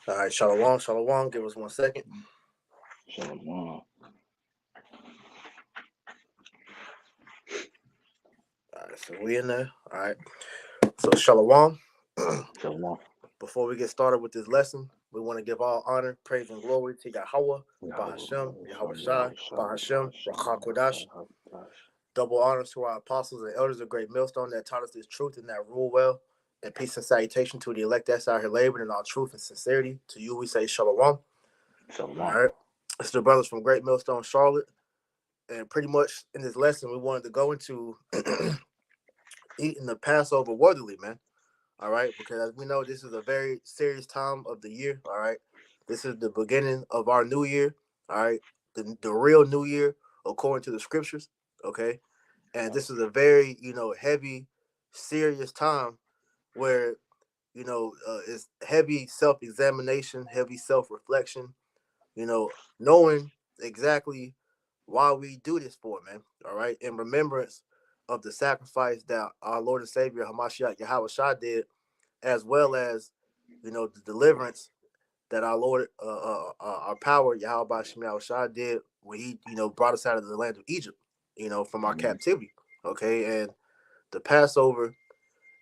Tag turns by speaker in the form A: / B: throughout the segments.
A: All right, Shalom, Shalom. Give us 1 second.
B: Shalom.
A: All right, so we in there. All right. So Shalom.
B: Shalom.
A: Before we get started with this lesson, we want to give all honor, praise, and glory to Yahweh,
B: Yahweh,
A: Bahashem, Yahweh Shai,
B: Yahweh Shai,
A: Bahashem,
B: Yahweh Shai,
A: Rakha
B: Yahweh
A: Kodash.
B: Shai, Hakadosh.
A: Double honors to our apostles and elders of Great Millstone that taught us this truth and that rule well. And peace and salutation to the elect that's out here laboring in all truth and sincerity. To you we say Shalom. All
B: Shalom.
A: right. It's the brothers from Great Millstone, Charlotte. And pretty much in this lesson, we wanted to go into eating the Passover worthily, man. All right, because as we know, this is a very serious time of the year. All right, this is the beginning of our new year. All right, the real new year according to the scriptures. Okay, and this is a very heavy, serious time where it's heavy self examination, heavy self reflection. Knowing exactly why we do this for, man. All right, in remembrance of the sacrifice that our Lord and Savior Hamashiach Yahweh Shah did, as well as the deliverance that our Lord, our power Yahweh Shemiah Shah did when He brought us out of the land of Egypt, from our
B: Amen.
A: captivity. Okay, and the Passover,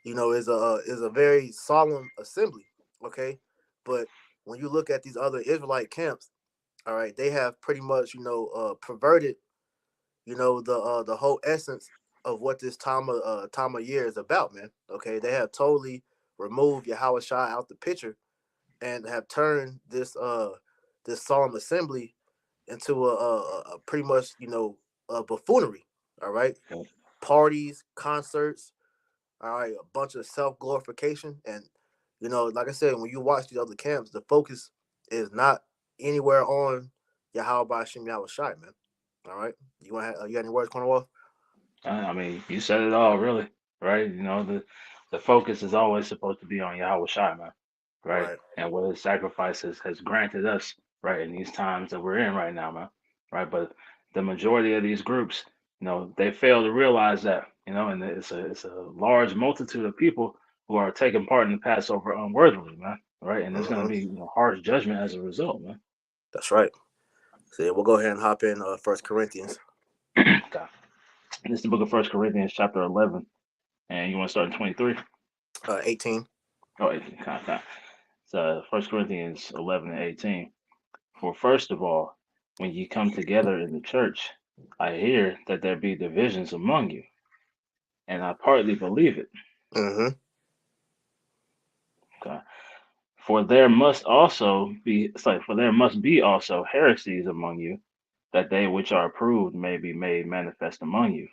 A: is a very solemn assembly. Okay, but when you look at these other Israelite camps, all right, they have pretty much perverted the whole essence of what this time of year is about, man. Okay, they have totally removed Yahweh Shai out the picture and have turned this solemn assembly into a pretty much a buffoonery. All right,
B: Okay.
A: parties, concerts. All right, a bunch of self glorification, and like I said, when you watch these other camps, the focus is not anywhere on Yahweh Shem Yahweh Shai, man. All right, you got any words, Cornwall?
B: I mean, you said it all, really, right? The focus is always supposed to be on Yahweh Shai, man, right?
A: Right.
B: And what His sacrifices has granted us, right, in these times that we're in right now, man, right? But the majority of these groups, they fail to realize that, and it's a large multitude of people who are taking part in the Passover unworthily, man, right? And there's going to
A: Mm-hmm.
B: be harsh judgment as a result, man.
A: That's right. So yeah, we'll go ahead and hop in First Corinthians
B: God. This is the book of First Corinthians, chapter 11, and you want to start in 23?
A: 18.
B: Oh, 18. So First Corinthians 11 and 18. For first of all, when ye come together in the church, I hear that there be divisions among you, and I partly believe it.
A: Mm-hmm.
B: Okay. For there must be also heresies among you, that they which are approved may be made manifest among you.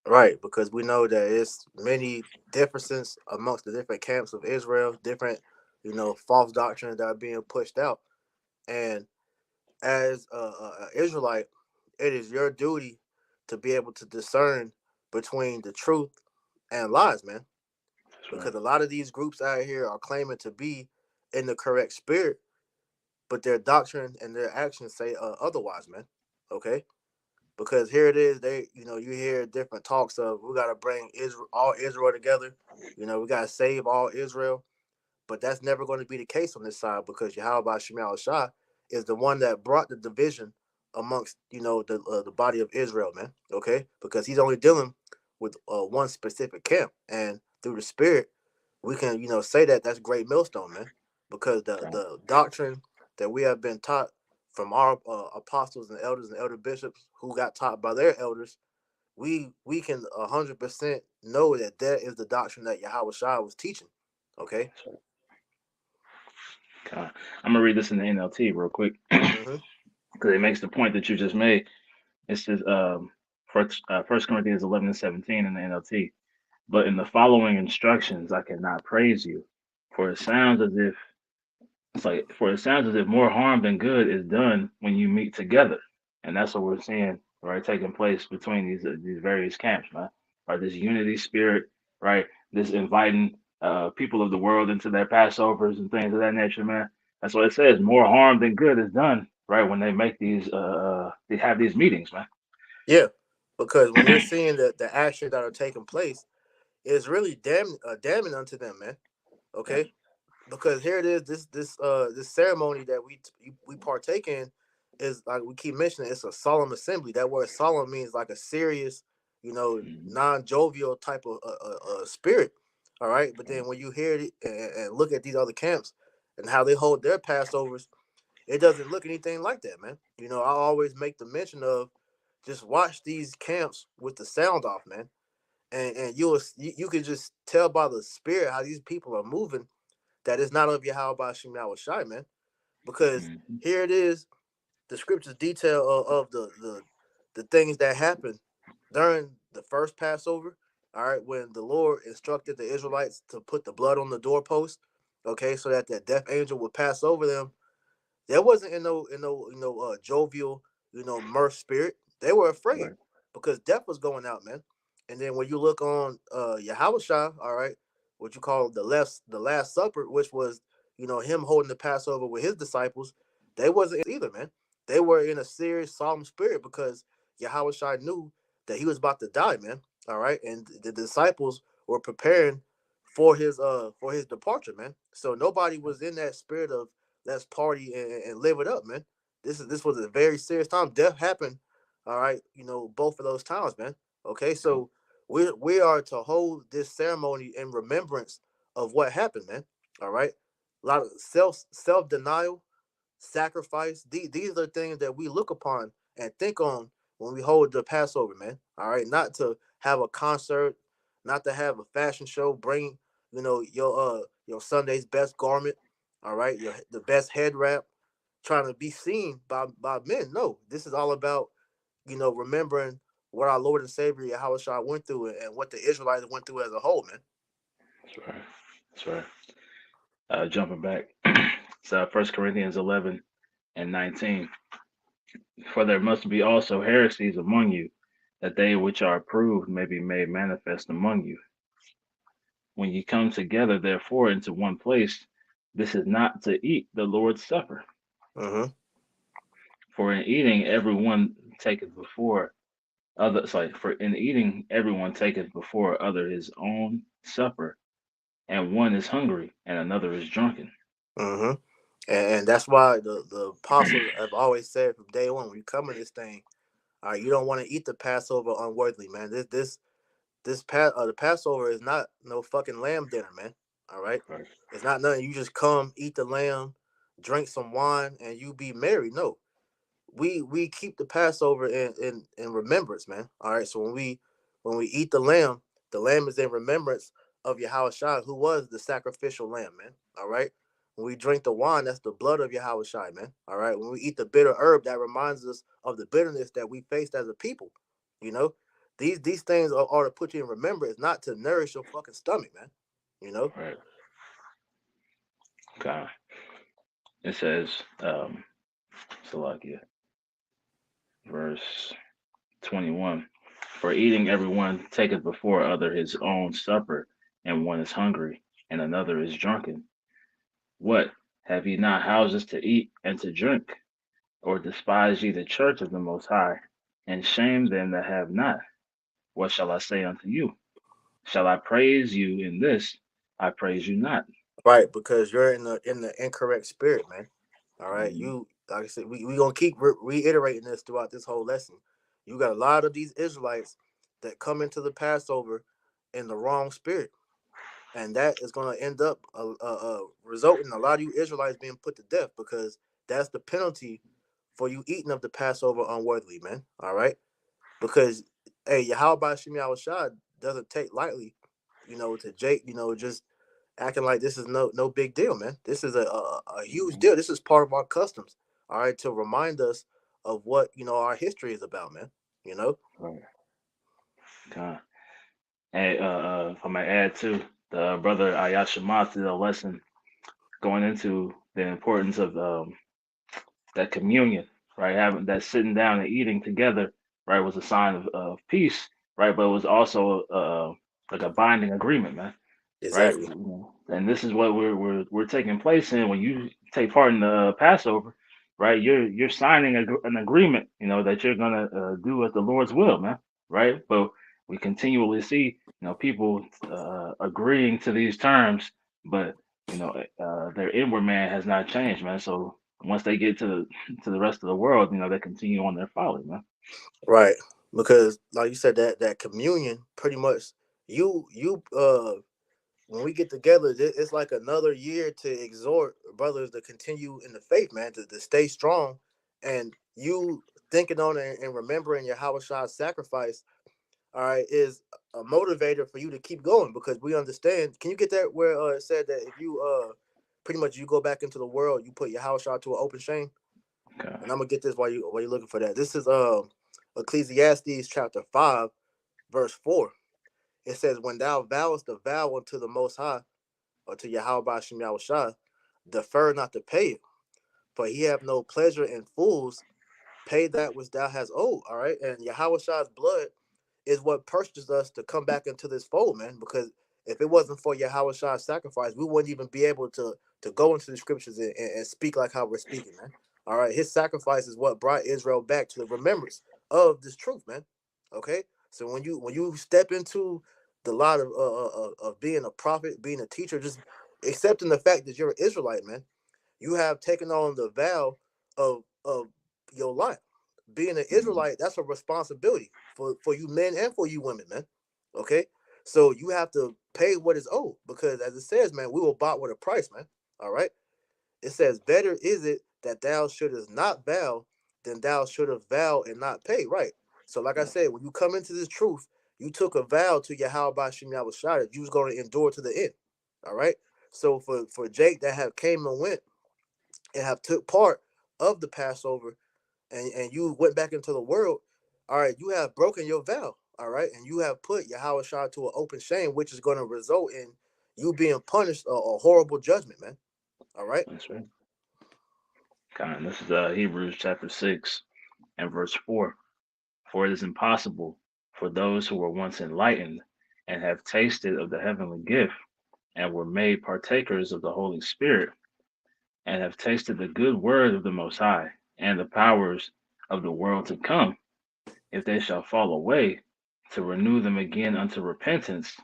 A: Right, because we know that it's many differences amongst the different camps of Israel, different false doctrines that are being pushed out, and as a Israelite, it is your duty to be able to discern between the truth and lies, man.
B: That's right.
A: Because a lot of these groups out here are claiming to be in the correct spirit, but their doctrine and their actions say otherwise, man. Okay, because here it is, you hear different talks of we got to bring Israel, all Israel together. We got to save all Israel, but that's never going to be the case on this side because Yahweh Shemal Shah is the one that brought the division amongst the body of Israel, man. Okay, because he's only dealing with one specific camp, and through the Spirit, we can say that that's great millstone, man, because the
B: Okay.
A: the doctrine that we have been taught from our apostles and elder bishops who got taught by their elders, we can 100% know that that is the doctrine that Yahweh Shah was teaching. Okay.
B: That's right. Okay. I'm gonna read this in the NLT real quick
A: Mm-hmm.
B: because it makes the point that you just made. It says, First Corinthians 11 and 17 in the NLT. But in the following instructions, I cannot praise you, for it sounds as if more harm than good is done when you meet together, and that's what we're seeing right taking place between these various camps, man. Right, this unity spirit, right? This inviting people of the world into their Passovers and things of that nature, man. That's what it says. More harm than good is done, right, when they make they have these meetings, man.
A: Yeah, because when you're seeing the actions that are taking place, it's really damning unto them, man.
B: Yeah,
A: Okay, because here it is. This ceremony that we partake in is like we keep mentioning. It's a solemn assembly. That word solemn means like a serious,
B: Mhm.
A: non jovial type of spirit. All right, but
B: Right.
A: then when you hear it and look at these other camps and how they hold their Passovers, it doesn't look anything like that, man. I always make the mention of just watch these camps with the sound off, man, and you can just tell by the spirit how these people are moving that it's not of Yahweh Shem Shai, man. Because
B: Mhm.
A: here it is, the scriptures detail of the things that happened during the first Passover. All right, when the Lord instructed the Israelites to put the blood on the doorpost, okay, so that that death angel would pass over them. There wasn't in no jovial mirth spirit. They were afraid
B: Right.
A: because death was going out, man. And then when you look on Yahushua, all right, what you call the Last Supper, which was him holding the Passover with his disciples, they wasn't either, man. They were in a serious solemn spirit because Yahushua knew that he was about to die, man. All right, and the disciples were preparing for his departure, man. So nobody was in that spirit of let's party and live it up, man. This was a very serious time. Death happened, all right. Both of those times, man. Okay, so we are to hold this ceremony in remembrance of what happened, man. All right, a lot of self denial, sacrifice. These are things that we look upon and think on when we hold the Passover, man. All right, not to have a concert, not to have a fashion show. Bring your Sunday's best garment. All right, the best head wrap, trying to be seen by men. No, this is all about remembering what our Lord and Savior Yahushua went through and what the Israelites went through as a whole, man.
B: That's right. That's right. Jumping back, so 1 Corinthians 11 and 19. For there must be also heresies among you, that they which are approved may be made manifest among you. When ye come together, therefore, into one place, this is not to eat the Lord's Supper.
A: Mm-hmm.
B: For in eating, everyone taketh before other. Sorry, for in eating, everyone taketh before other his own supper, and one is hungry, and another is drunken.
A: Mm-hmm. And that's why the apostles have always said from day one, when you come in this thing, all right, you don't want to eat the Passover unworthily, man. The Passover is not no fucking lamb dinner, man. All right,
B: Right,
A: it's not nothing. You just come eat the lamb, drink some wine, and you be merry. No, we keep the Passover in remembrance, man. All right, so when we eat the lamb is in remembrance of Yahushua, who was the sacrificial lamb, man. All right. When we drink the wine, that's the blood of Yahushua, man. All right. When we eat the bitter herb, that reminds us of the bitterness that we faced as a people. You know, these things are to put you in remembrance, not to nourish your fucking stomach, man. You know.
B: right. Okay. It says, Salakia, verse 21. For eating, everyone taketh before other his own supper, and one is hungry, and another is drunken. What? Have ye not houses to eat and to drink? Or despise ye the church of the Most High, and shame them that have not? What shall I say unto you? Shall I praise you in this? I praise you not.
A: Right, because you're in the incorrect spirit, man. All right,
B: Mhm.
A: you like I said, we gonna keep reiterating this throughout this whole lesson. You got a lot of these Israelites that come into the Passover in the wrong spirit, and that is gonna end up resulting in a lot of you Israelites being put to death because that's the penalty for you eating of the Passover unworthily, man. All right, because hey, Yahweh Shem Shah doesn't take lightly, to Jake, just acting like this is no big deal, man. This is a huge
B: Mhm.
A: deal. This is part of our customs, all right, to remind us of what our history is about, man. You know.
B: Right. Okay. Hey, if I might add too, the brother Ayashima did a lesson going into the importance of that communion, right? Having that sitting down and eating together, right, was a sign of peace, right? But it was also like a binding agreement, man, right?
A: Exactly.
B: And this is what we're taking place in when you take part in the Passover, right? You're signing an agreement, that you're gonna do as the Lord's will, man, right? But we continually see, people agreeing to these terms, but their inward man has not changed, man. So once they get to the rest of the world, they continue on their folly, man.
A: Right. Because like you said, that communion pretty much you when we get together, it's like another year to exhort brothers to continue in the faith, man, to stay strong. And you thinking on it and remembering your Hawashai's sacrifice, all right, is a motivator for you to keep going because we understand. Can you get that where it said that if you pretty much you go back into the world, you put your Hawashai to an open shame?
B: Okay.
A: And I'm gonna get this while you're looking for that. This is Ecclesiastes chapter 5, verse 4. It says, when thou vowest a vow unto the most high, or to Yahweh Shem Yahushua, defer not to pay it, for he have no pleasure in fools. Pay that which thou hast owed. All right. And Yahweh's blood is what purchased us to come back into this fold, man. Because if it wasn't for Yahweh's sacrifice, we wouldn't even be able to go into the scriptures and speak like how we're speaking, man. All right. His sacrifice is what brought Israel back to the remembrance of this truth, man. Okay. So when you step into the lot of being a prophet, being a teacher, just accepting the fact that you're an Israelite, man, you have taken on the vow of your life. Being an
B: Mhm.
A: Israelite, that's a responsibility for you men and for you women, man. Okay? So you have to pay what is owed because as it says, man, we were bought with a price, man. All right. It says, better is it that thou shouldest not vow than thou should have vowed and not pay. Right. So, like I
B: Yeah,
A: said, when you come into this truth, you took a vow to Yahweh Shem Yahushua that you was going to endure to the end. All right. So for Jake that have came and went and have took part of the Passover and you went back into the world, all right, you have broken your vow, all right, and you have put Yahweh Shah to an open shame, which is going to result in you being punished a horrible judgment, man. All right.
B: that's right. God, this is Hebrews chapter 6 and verse 4. For it is impossible for those who were once enlightened and have tasted of the heavenly gift and were made partakers of the Holy Spirit and have tasted the good word of the Most High and the powers of the world to come, if they shall fall away, to renew them again unto repentance,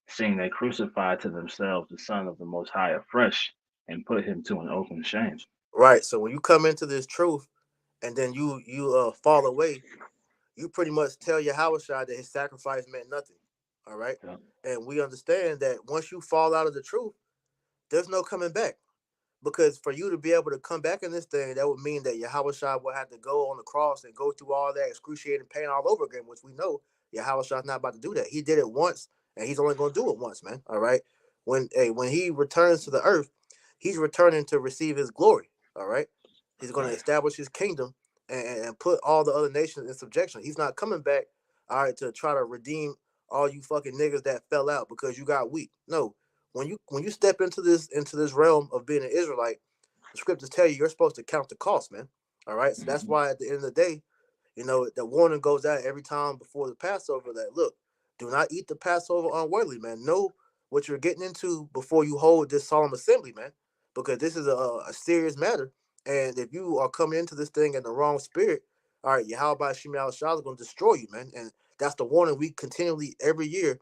B: seeing they crucified to themselves the Son of the Most High afresh and put him to an open shame.
A: Right. So when you come into this truth and then you fall away, you pretty much tell Yahweh Shah that his sacrifice meant nothing. All right.
B: Yeah,
A: And we understand that once you fall out of the truth, there's no coming back. Because for you to be able to come back in this thing, that would mean that Yahweh Shah will have to go on the cross and go through all that excruciating pain all over again, which we know Yahweh Shah's not about to do that. He did it once, and he's only going to do it once, man. All right. When he returns to the earth, he's returning to receive his glory. All right. He's going to
B: right.
A: establish his kingdom and put all the other nations in subjection. He's not coming back, all right, to try to redeem all you fucking niggas that fell out because you got weak. No, when you step into this realm of being an Israelite, the scriptures tell you you're supposed to count the cost, man. All right, so that's
B: Hmm.
A: why at the end of the day, the warning goes out every time before the Passover that look, do not eat the Passover unworthily, man. Know what you're getting into before you hold this solemn assembly, man, because this is a serious matter. And if you are coming into this thing in the wrong spirit, all right, Yahweh Shema Shah is going to destroy you, man. And that's the warning we continually every year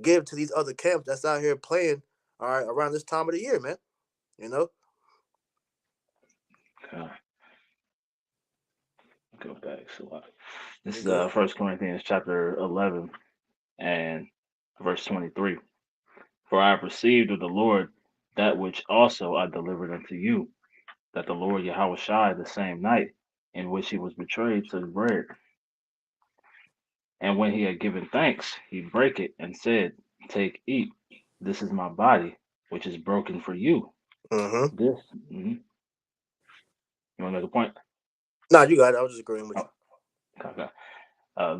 A: give to these other camps that's out here playing, all right, around this time of the year, man. You know?
B: Okay. Go back. So this
A: You
B: is
A: good?
B: First Corinthians chapter 11 and verse 23. For I have received of the Lord that which also I delivered unto you, that the Lord Yahushua the same night in which he was betrayed took bread, and when he had given thanks, he brake it and said, take, eat. This is my body, which is broken for you.
A: Mm-hmm.
B: This, mhm. You want to make a point?
A: Nah, you got it. I was just agreeing with
B: Oh, okay.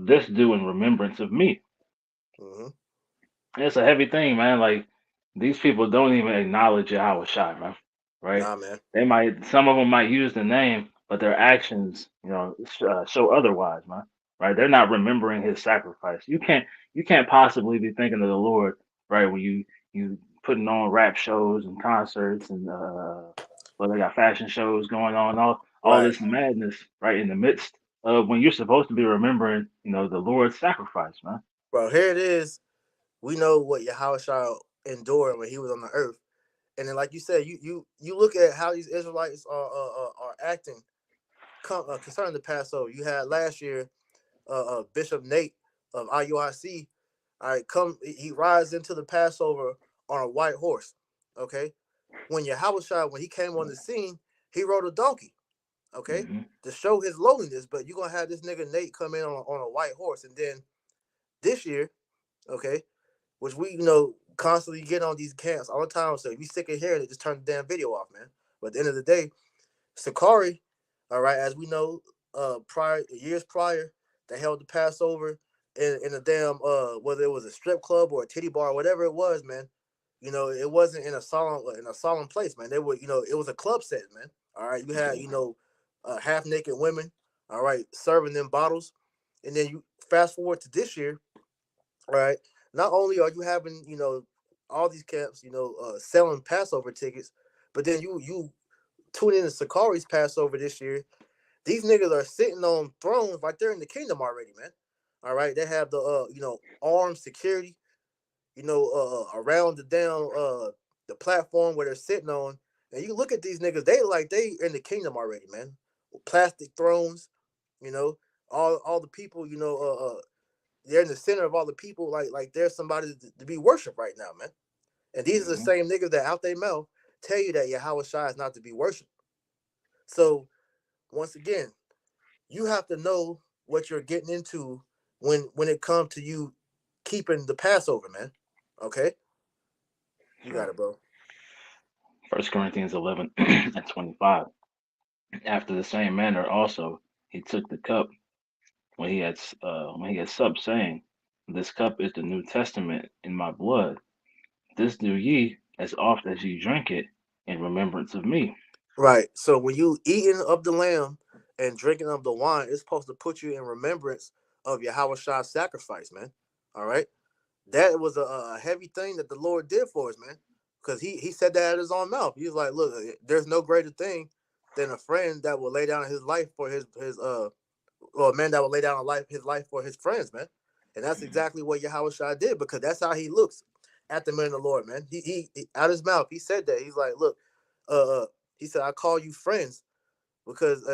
B: This do in remembrance of me.
A: you. Mm-hmm.
B: It's a heavy thing, man. Like these people don't even acknowledge Yahweh Shai, man. Right?
A: Nah, man.
B: Some of them might use the name, but their actions, show otherwise, man. Right? They're not remembering His sacrifice. You can't possibly be thinking of the Lord, right? When you putting on rap shows and concerts and well, they got fashion shows going on, all
A: Right.
B: this madness, right? In the midst of when you're supposed to be remembering, the Lord's sacrifice, man.
A: Bro, here it is. We know what Yahweh endured when he was on the earth. And then, like you said, you look at how these Israelites are acting concerning the Passover. You had last year, Bishop Nate of IUIC. All right, he rides into the Passover on a white horse. Okay, when Yahushua, when he came on the scene, he rode a donkey. Okay,
B: Mm-hmm.
A: to show his lowliness. But you're gonna have this nigga Nate come in on a white horse, and then this year, okay, which we constantly get on these camps all the time. So if you sick of hearing it, just turn the damn video off, man. But at the end of the day, Sakari, all right, as we know, years prior, they held the Passover in a damn whether it was a strip club or a titty bar or whatever it was, man. It wasn't in a solemn place, man. They were, it was a club set, man. All right, you had, half naked women, all right, serving them bottles, and then you fast forward to this year, all right. Not only are you having, all these camps, selling Passover tickets, but then you tune in to Sakari's Passover this year. These niggas are sitting on thrones like they're in the kingdom already, man. All right, they have the armed security, around the platform where they're sitting on, and you look at these niggas, they in the kingdom already, man. Plastic thrones, you know, all the people, they're in the center of all the people, like there's somebody to be worshipped right now, man. And these are the
B: Mm-hmm.
A: same niggas that out their mouth tell you that Yahweh Shai is not to be worshipped. So once again, you have to know what you're getting into when it comes to you keeping the Passover, man. Okay, you got
B: Sure.
A: it, bro.
B: 1 Corinthians 11 and 25. After the same manner also he took the cup when he had supped, saying, "This cup is the New Testament in my blood. This do ye as oft as ye drink it in remembrance of me."
A: Right. So when you eating of the lamb and drinking of the wine, it's supposed to put you in remembrance of Yahweh Shai's sacrifice, man. All right. That was a heavy thing that the Lord did for us, man. Because he said that out of his own mouth. He was like, "Look, there's no greater thing than a friend that will lay down his life for his or a man that will lay down his life for his friends, man." And that's exactly what Yahweh Shai did, because that's how he looks at the man of the Lord, man. He out his mouth, he said that. He's like, "Look, uh, he said, I call you friends because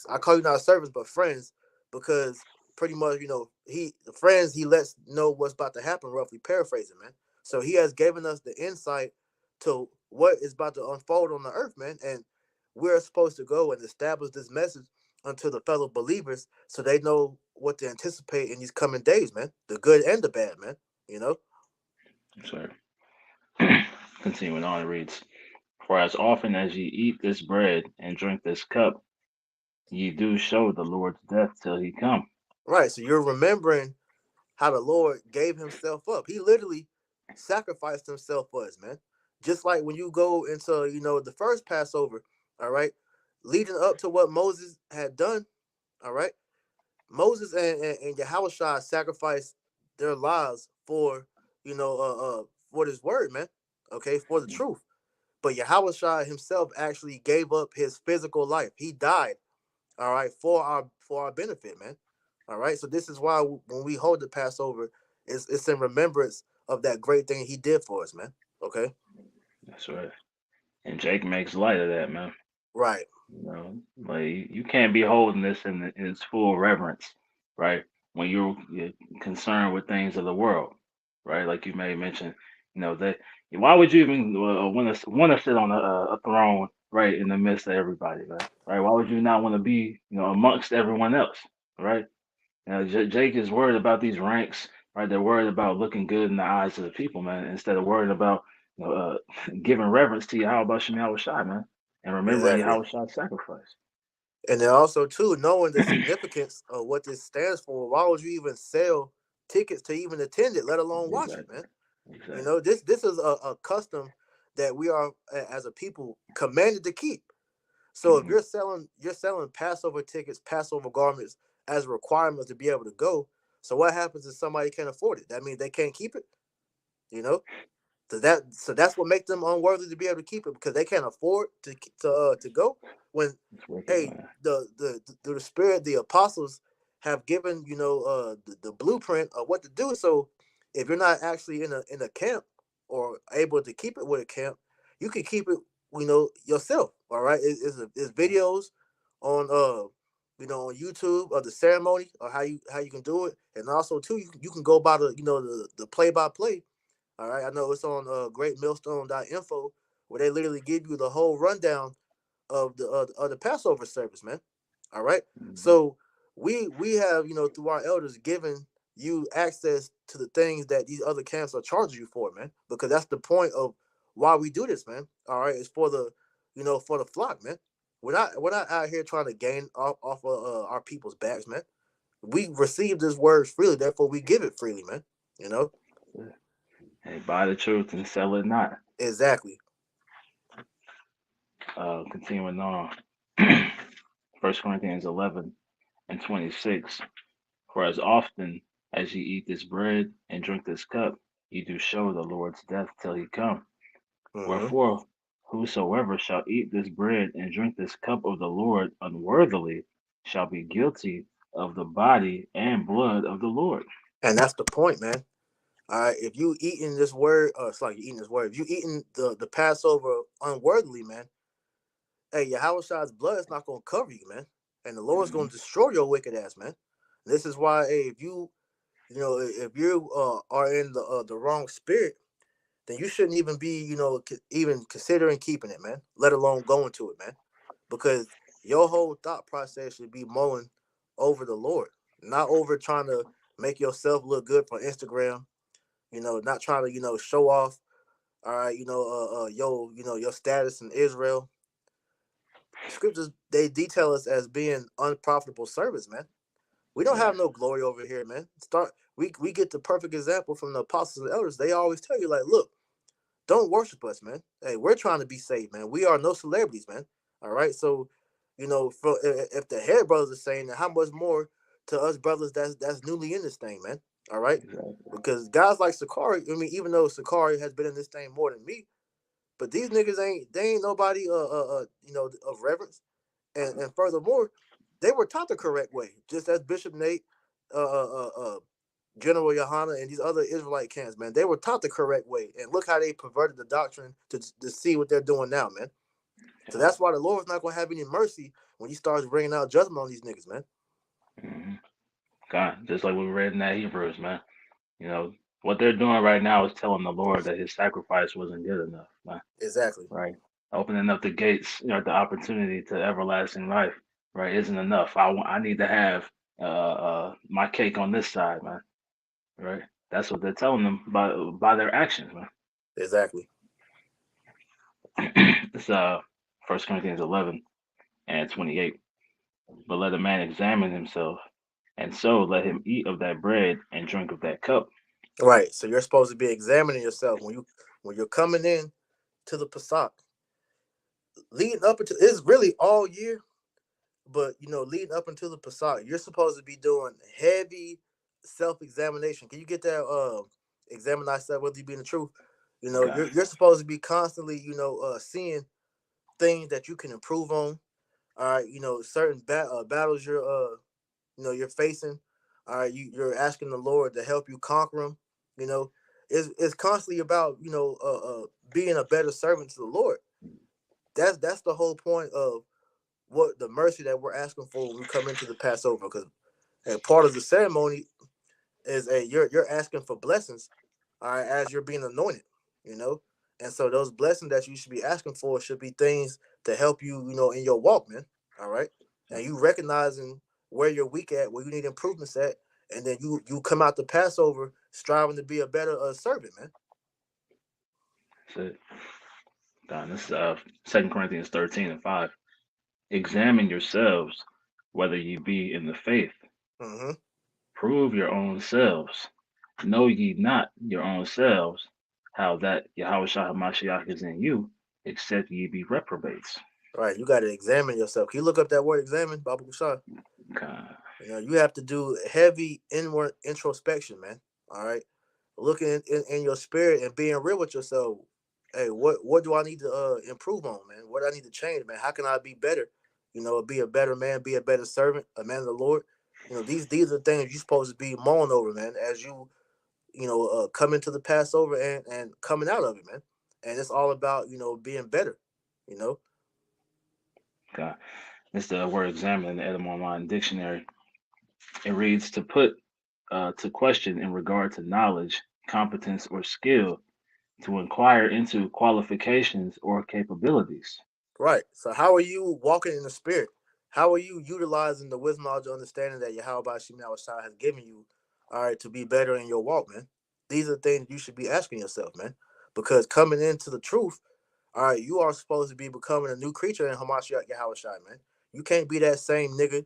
A: I call you not servants but friends, because pretty much he the friends he lets know what's about to happen, roughly paraphrasing, man. So he has given us the insight to what is about to unfold on the earth, man, and we're supposed to go and establish this message unto the fellow believers so they know what to anticipate in these coming days, man, the good and the bad, man. you know
B: So continuing on, it reads, "For as often as ye eat this bread and drink this cup, ye do show the Lord's death till he come."
A: right, so you're remembering how the Lord gave himself up. He literally sacrificed himself for us, man. Just like when you go into, the first Passover, all right, leading up to what Moses had done, all right, Moses and Yahushua sacrificed their lives for this word, man, okay, for the truth. But Yahushua himself actually gave up his physical life. He died, all right, for our benefit, man. All right. So this is why when we hold the Passover, it's in remembrance of that great thing he did for us, man. Okay.
B: That's right. And Jake makes light of that, man.
A: Right.
B: Like you can't be holding this in its full reverence, right? When you're concerned with things of the world, right? Like you may mention, that why would you even want to sit on a throne right in the midst of everybody, right? Right? Why would you not want to be, amongst everyone else, right? Jake is worried about these ranks, right? They're worried about looking good in the eyes of the people, man, instead of worrying about giving reverence to Yahweh Shem Yahweh Shai, man, and remembering
A: Exactly.
B: Yahweh Shai's sacrifice.
A: And then also too, knowing the significance of what this stands for, why would you even sell tickets to even attend it, let alone watch it,
B: Exactly.
A: man?
B: Exactly.
A: This is a custom that we are as a people commanded to keep. So if
B: Hmm.
A: you're selling Passover tickets, Passover garments as requirements to be able to go. So what happens if somebody can't afford it? That means they can't keep it. You know. So that's what makes them unworthy to be able to keep it, because they can't afford to go. When,
B: It's wicked,
A: hey,
B: man.
A: the spirit, the apostles have given the blueprint of what to do. So if you're not actually in a camp or able to keep it with a camp, you can keep it, yourself. All right, it's videos on on YouTube of the ceremony or how you can do it, and also too you can go by the play by play. All right, I know it's on greatmillstone.info where they literally give you the whole rundown of the Passover service, man. All right,
B: Mhm.
A: so we have through our elders given you access to the things that these other camps are charging you for, man, because that's the point of why we do this, man. All right, it's for the flock, man. We're not out here trying to gain off of our people's backs, man. We receive this word freely, therefore we give it freely, man. You know
B: Hey, buy the truth and sell it not.
A: exactly.
B: Continuing on. 1 Corinthians 11 and 26. For as often as ye eat this bread and drink this cup, ye do show the Lord's death till he come.
A: Hmm.
B: Wherefore, whosoever shall eat this bread and drink this cup of the Lord unworthily shall be guilty of the body and blood of the Lord.
A: And that's the point, man. All right, if you eating this word, it's like you eating this word. If you eating the Passover unworthily, man, hey, Yahweh's blood is not going to cover you, man, and the Lord's going
B: Mhm.
A: to destroy your wicked ass, man. This is why, hey, if you are in the wrong spirit, then you shouldn't even be, even considering keeping it, man. Let alone going to it, man, because your whole thought process should be mulling over the Lord, not over trying to make yourself look good for Instagram. Not trying to show off. All right, your status in Israel. Scriptures they detail us as being unprofitable servants, man. We don't
B: Right.
A: have no glory over here, man. We get the perfect example from the apostles and elders. They always tell you like, look, don't worship us, man. Hey, we're trying to be saved, man. We are no celebrities, man. All right, so if the head brothers are saying that, how much more to us brothers that's newly in this thing, man. All right,
B: Exactly.
A: because guys like Sakari, I mean, even though Sakari has been in this thing more than me, but these niggas ain't nobody of reverence, and furthermore, they were taught the correct way, just as Bishop Nate, uh, uh, uh, uh, General Yohana, and these other Israelite camps, man. They were taught the correct way, and look how they perverted the doctrine to see what they're doing now, man. So
B: Yeah.
A: that's why the Lord's not gonna have any mercy when He starts bringing out judgment on these niggas, man.
B: Hmm. God, just like we read in that Hebrews, man. You know, what they're doing right now is telling the Lord that his sacrifice wasn't good enough, man.
A: Exactly,
B: Right? Opening up the gates, the opportunity to everlasting life, right, isn't enough. I need to have my cake on this side, man. Right? That's what they're telling them by their actions, man.
A: exactly.
B: It's 1 Corinthians 11 and 28. But let a man examine himself, and so let him eat of that bread and drink of that cup.
A: Right. So you're supposed to be examining yourself when you're coming in to the Pesach, leading up into it's really all year. But leading up until the Passat, you're supposed to be doing heavy self-examination. Can you get that? Examine thyself whether you be in the truth.
B: God,
A: You're supposed to be constantly, seeing things that you can improve on. All right, certain battles you're facing. All right, you're asking the Lord to help you conquer them. You know, it's constantly about being a better servant to the Lord. That's the whole point of what the mercy that we're asking for when we come into the Passover, because part of the ceremony is you're asking for blessings, all right, as you're being anointed, you know, and so those blessings that you should be asking for should be things to help you, in your walk, man. All right, and you recognizing where you're weak at, where you need improvements at, and then you come out the Passover striving to be a better servant, man.
B: that's it. God, this is 2 Corinthians 13 and 5. Examine yourselves whether ye be in the faith.
A: Hmm.
B: Prove your own selves. Know ye not your own selves, how that Yahweh Shah Hamashiach is in you, except ye be reprobates.
A: All right, you got to examine yourself. Can you look up that word examine, Baba Kushar?
B: God,
A: You have to do heavy inward introspection, man. All right, looking in your spirit and being real with yourself. Hey, what do I need to improve on, man? What do I need to change, man? How can I be better? Be a better man, be a better servant, a man of the Lord. These are the things you're supposed to be mulling over, man, as you come into the Passover and coming out of it, man. and it's all about being better. You know,
B: Okay. It's the word examine in the Etymology Dictionary. It reads to put to question in regard to knowledge, competence, or skill, to inquire into qualifications or capabilities.
A: right? So how are you walking in the spirit? How are you utilizing the wisdom, knowledge, and understanding that Yahweh Shemel Shai has given you, all right, to be better in your walk, man? These are things you should be asking yourself, man, because coming into the truth. All right, you are supposed to be becoming a new creature in Hamashiach Yahweh Shai, man. You can't be that same nigga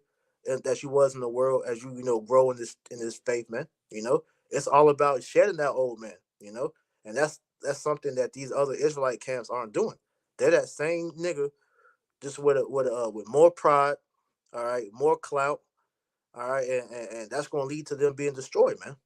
A: that you was in the world as you grow in this faith, man. It's all about shedding that old man, and that's something that these other Israelite camps aren't doing. They're that same nigga, just with more pride, all right, more clout, all right, and that's going to lead to them being destroyed, man,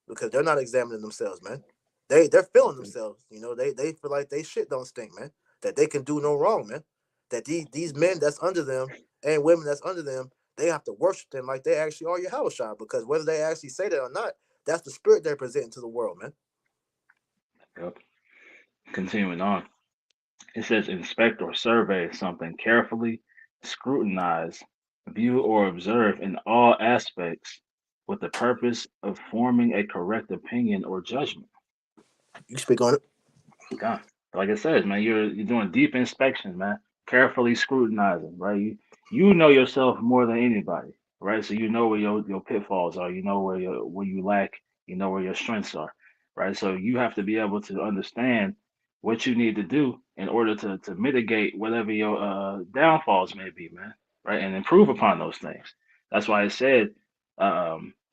A: because they're not examining themselves, man. They're feeling themselves, they feel like they shit don't stink, man. That they can do no wrong, man. That these men that's under them and women that's under them, they have to worship them like they actually are Yahweh Shai, because whether they actually say that or not, that's the spirit they're presenting to the world, man.
B: Yep. Continuing on, it says inspect or survey something carefully, scrutinize, view or observe in all aspects with the purpose of forming a correct opinion or judgment.
A: You speak on it.
B: God, like I said, man, you're doing deep inspection, man, carefully scrutinizing, right? You know yourself more than anybody, right? So you know where your pitfalls are, you know where you lack, you know where your strengths are, right? So you have to be able to understand what you need to do in order to mitigate whatever your downfalls may be, man, right? And improve upon those things. That's why it said,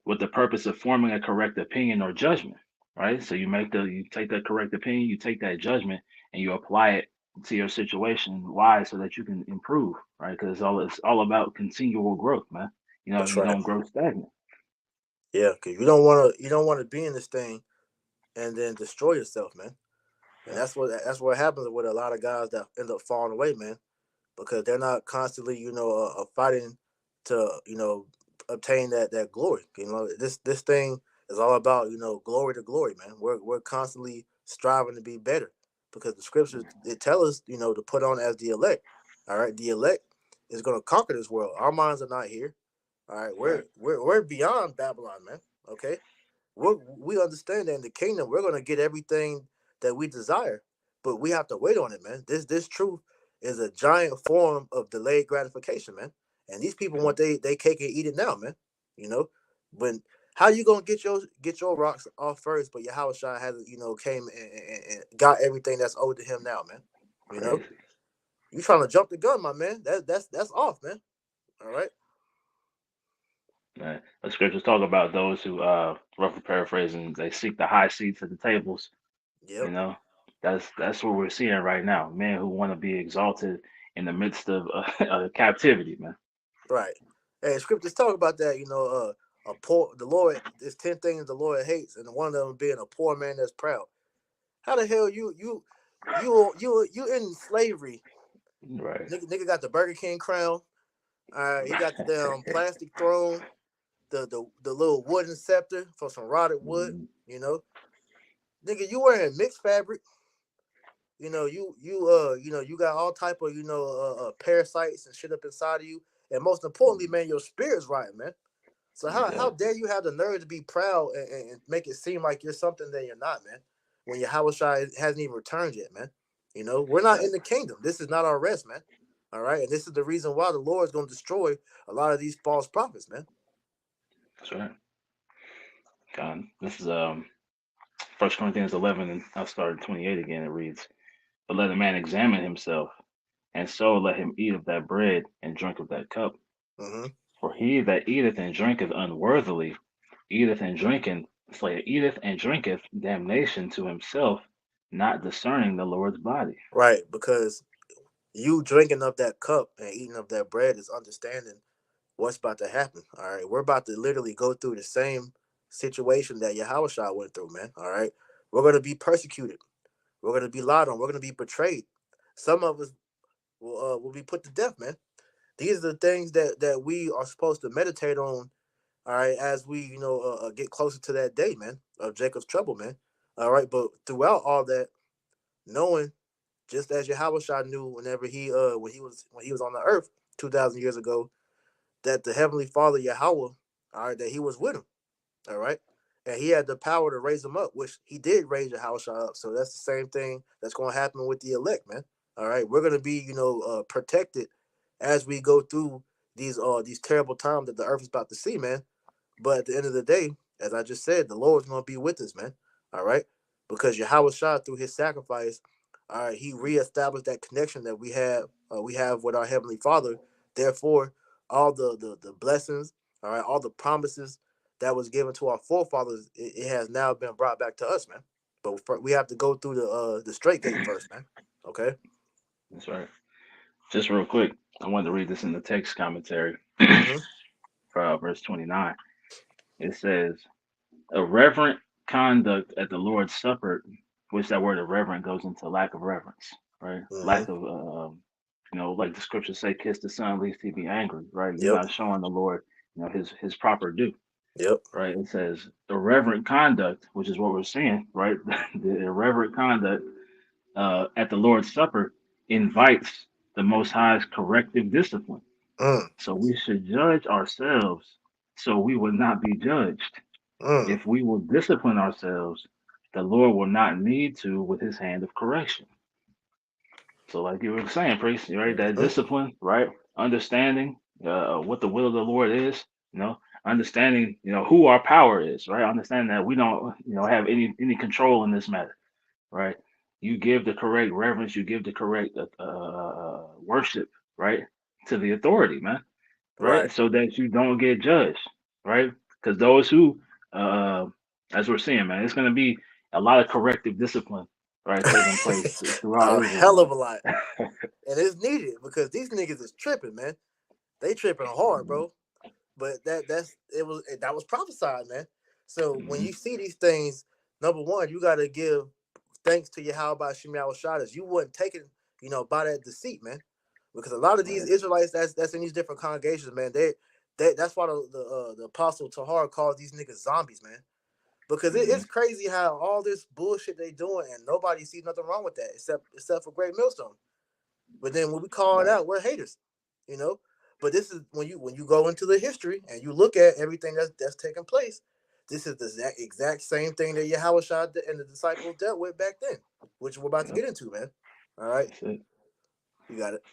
B: with the purpose of forming a correct opinion or judgment, right? So you take that correct opinion, you take that judgment, and you apply it to your situation. Why? So that you can improve, right? Because it's all about continual growth, man.
A: That's
B: You
A: right.
B: don't grow stagnant.
A: Yeah, because you don't want to be in this thing and then destroy yourself, man. And
B: Yeah,
A: that's what happens with a lot of guys that end up falling away, man, because they're not constantly, fighting to, obtain that glory. This thing is all about, glory to glory, man. We're constantly striving to be better, because the scriptures it tell us, to put on as the elect. All right, the elect is going to conquer this world. Our minds are not here. All right, we're
B: right,
A: we're we're beyond Babylon, man. Okay, we understand that in the kingdom we're gonna get everything that we desire, but we have to wait on it, man. This truth is a giant form of delayed gratification, man. And these people
B: yeah,
A: want they cake and eat it now, man. You know, when how you gonna get your rocks off first, but your house shine hasn't came and got everything that's owed to him now, man. You know,
B: crazy,
A: you trying to jump the gun, my man. That's off, man. All right.
B: man. The scriptures talk about those who, roughly paraphrasing, they seek the high seats at the tables.
A: Yep.
B: You know, that's what we're seeing right now. Men who want to be exalted in the midst of captivity, man.
A: Right. Hey, scriptures talk about that. A poor the Lord. There's 10 things the Lord hates, and one of them being a poor man that's proud. How the hell you in slavery?
B: Right.
A: Nigga got the Burger King crown. All right, he got the damn plastic throne, the little wooden scepter for some rotted wood.
B: Mhm.
A: You know, nigga, you wearing mixed fabric. You got all type of parasites and shit up inside of you, and most importantly, man, your spirit's right, man. So how
B: Yeah,
A: dare you have the nerve to be proud and make it seem like you're something that you're not, man? When your Hawashai hasn't even returned yet, man. We're not in the kingdom. This is not our rest, man. All right, and this is the reason why the Lord is going to destroy a lot of these false prophets, man.
B: that's right. God, this is 1 Corinthians 11, and I'll start at 28 again. It reads, "But let a man examine himself, and so let him eat of that bread and drink of that cup.
A: Hmm.
B: For he that eateth and drinketh unworthily eateth and drinketh, eateth and drinketh damnation to himself, not discerning the Lord's body."
A: Right, because you drinking of that cup and eating of that bread is understanding what's about to happen. All right, we're about to literally go through the same situation that Yahushua went through, man. All right, we're going to be persecuted. We're going to be lied on. We're going to be betrayed. Some of us will be put to death, man. These are the things that we are supposed to meditate on. All right, as we get closer to that day, man, of Jacob's trouble, man. All right, but throughout all that, knowing just as Yahweh Shah knew whenever when he was on the earth 2,000 years ago, that the Heavenly Father Yahweh, all right, that he was with him, all right, and he had the power to raise him up, which he did raise Yahweh Shah up. So that's the same thing that's going to happen with the elect, man. All right, we're going to be protected as we go through these terrible times that the earth is about to see, man. But at the end of the day, as I just said, the Lord's going to be with us, man. All right, because Yahweh Shah through His sacrifice, all right, He reestablished that connection that we have with our Heavenly Father. Therefore, all the blessings, all right, all the promises that was given to our forefathers, it has now been brought back to us, man. But we have to go through the straight gate first, man. Okay.
B: That's right. Just real quick, I wanted to read this in the text commentary
A: Mm-hmm.
B: for verse 29. It says, irreverent conduct at the Lord's Supper, which that word irreverent goes into lack of reverence, right?
A: Mm-hmm.
B: Lack of, like the scriptures say, kiss the Son lest he be angry, right? You're
A: Yep.
B: not showing the Lord, his proper due,
A: Yep.
B: right? It says irreverent conduct, which is what we're seeing, right? The irreverent conduct at the Lord's Supper invites the Most High's corrective discipline.
A: Mm.
B: So we should judge ourselves so we would not be judged.
A: Mm.
B: If we will discipline ourselves, the Lord will not need to with his hand of correction. So, like you were saying, priest, right? That
A: Mm-hmm.
B: discipline, right? Understanding what the will of the Lord is, understanding, who our power is, right? Understanding that we don't, have any control in this matter, right? You give the correct reverence, you give the correct worship, right, to the authority, man,
A: Right.
B: right? So that you don't get judged, right? Because those who, uh, as we're seeing, man, it's going to be a lot of corrective discipline, right, taking place throughout
A: A
B: Israel,
A: hell of a
B: man.
A: lot, and it's needed because these niggas is tripping, man. They tripping hard, bro. But that was prophesied, man. So when
B: Mm-hmm.
A: you see these things, number one, you got to give thanks to Yahweh Shemiah Shadas. You wasn't taken, by that deceit, man. Because a lot of these
B: Right.
A: Israelites that's in these different congregations, man, they that's why the apostle Tahar calls these niggas zombies, man. Because
B: Mm-hmm.
A: it's crazy how all this bullshit they doing and nobody sees nothing wrong with that except for Great Millstone. But then when we call it
B: Right.
A: out, we're haters, you know. But this is when you go into the history and you look at everything that's taking place. This is the exact same thing that Yahweh Shah and the disciples dealt with back then, which we're about to
B: Yep.
A: get into, man. All right,
B: That's it.
A: you got it.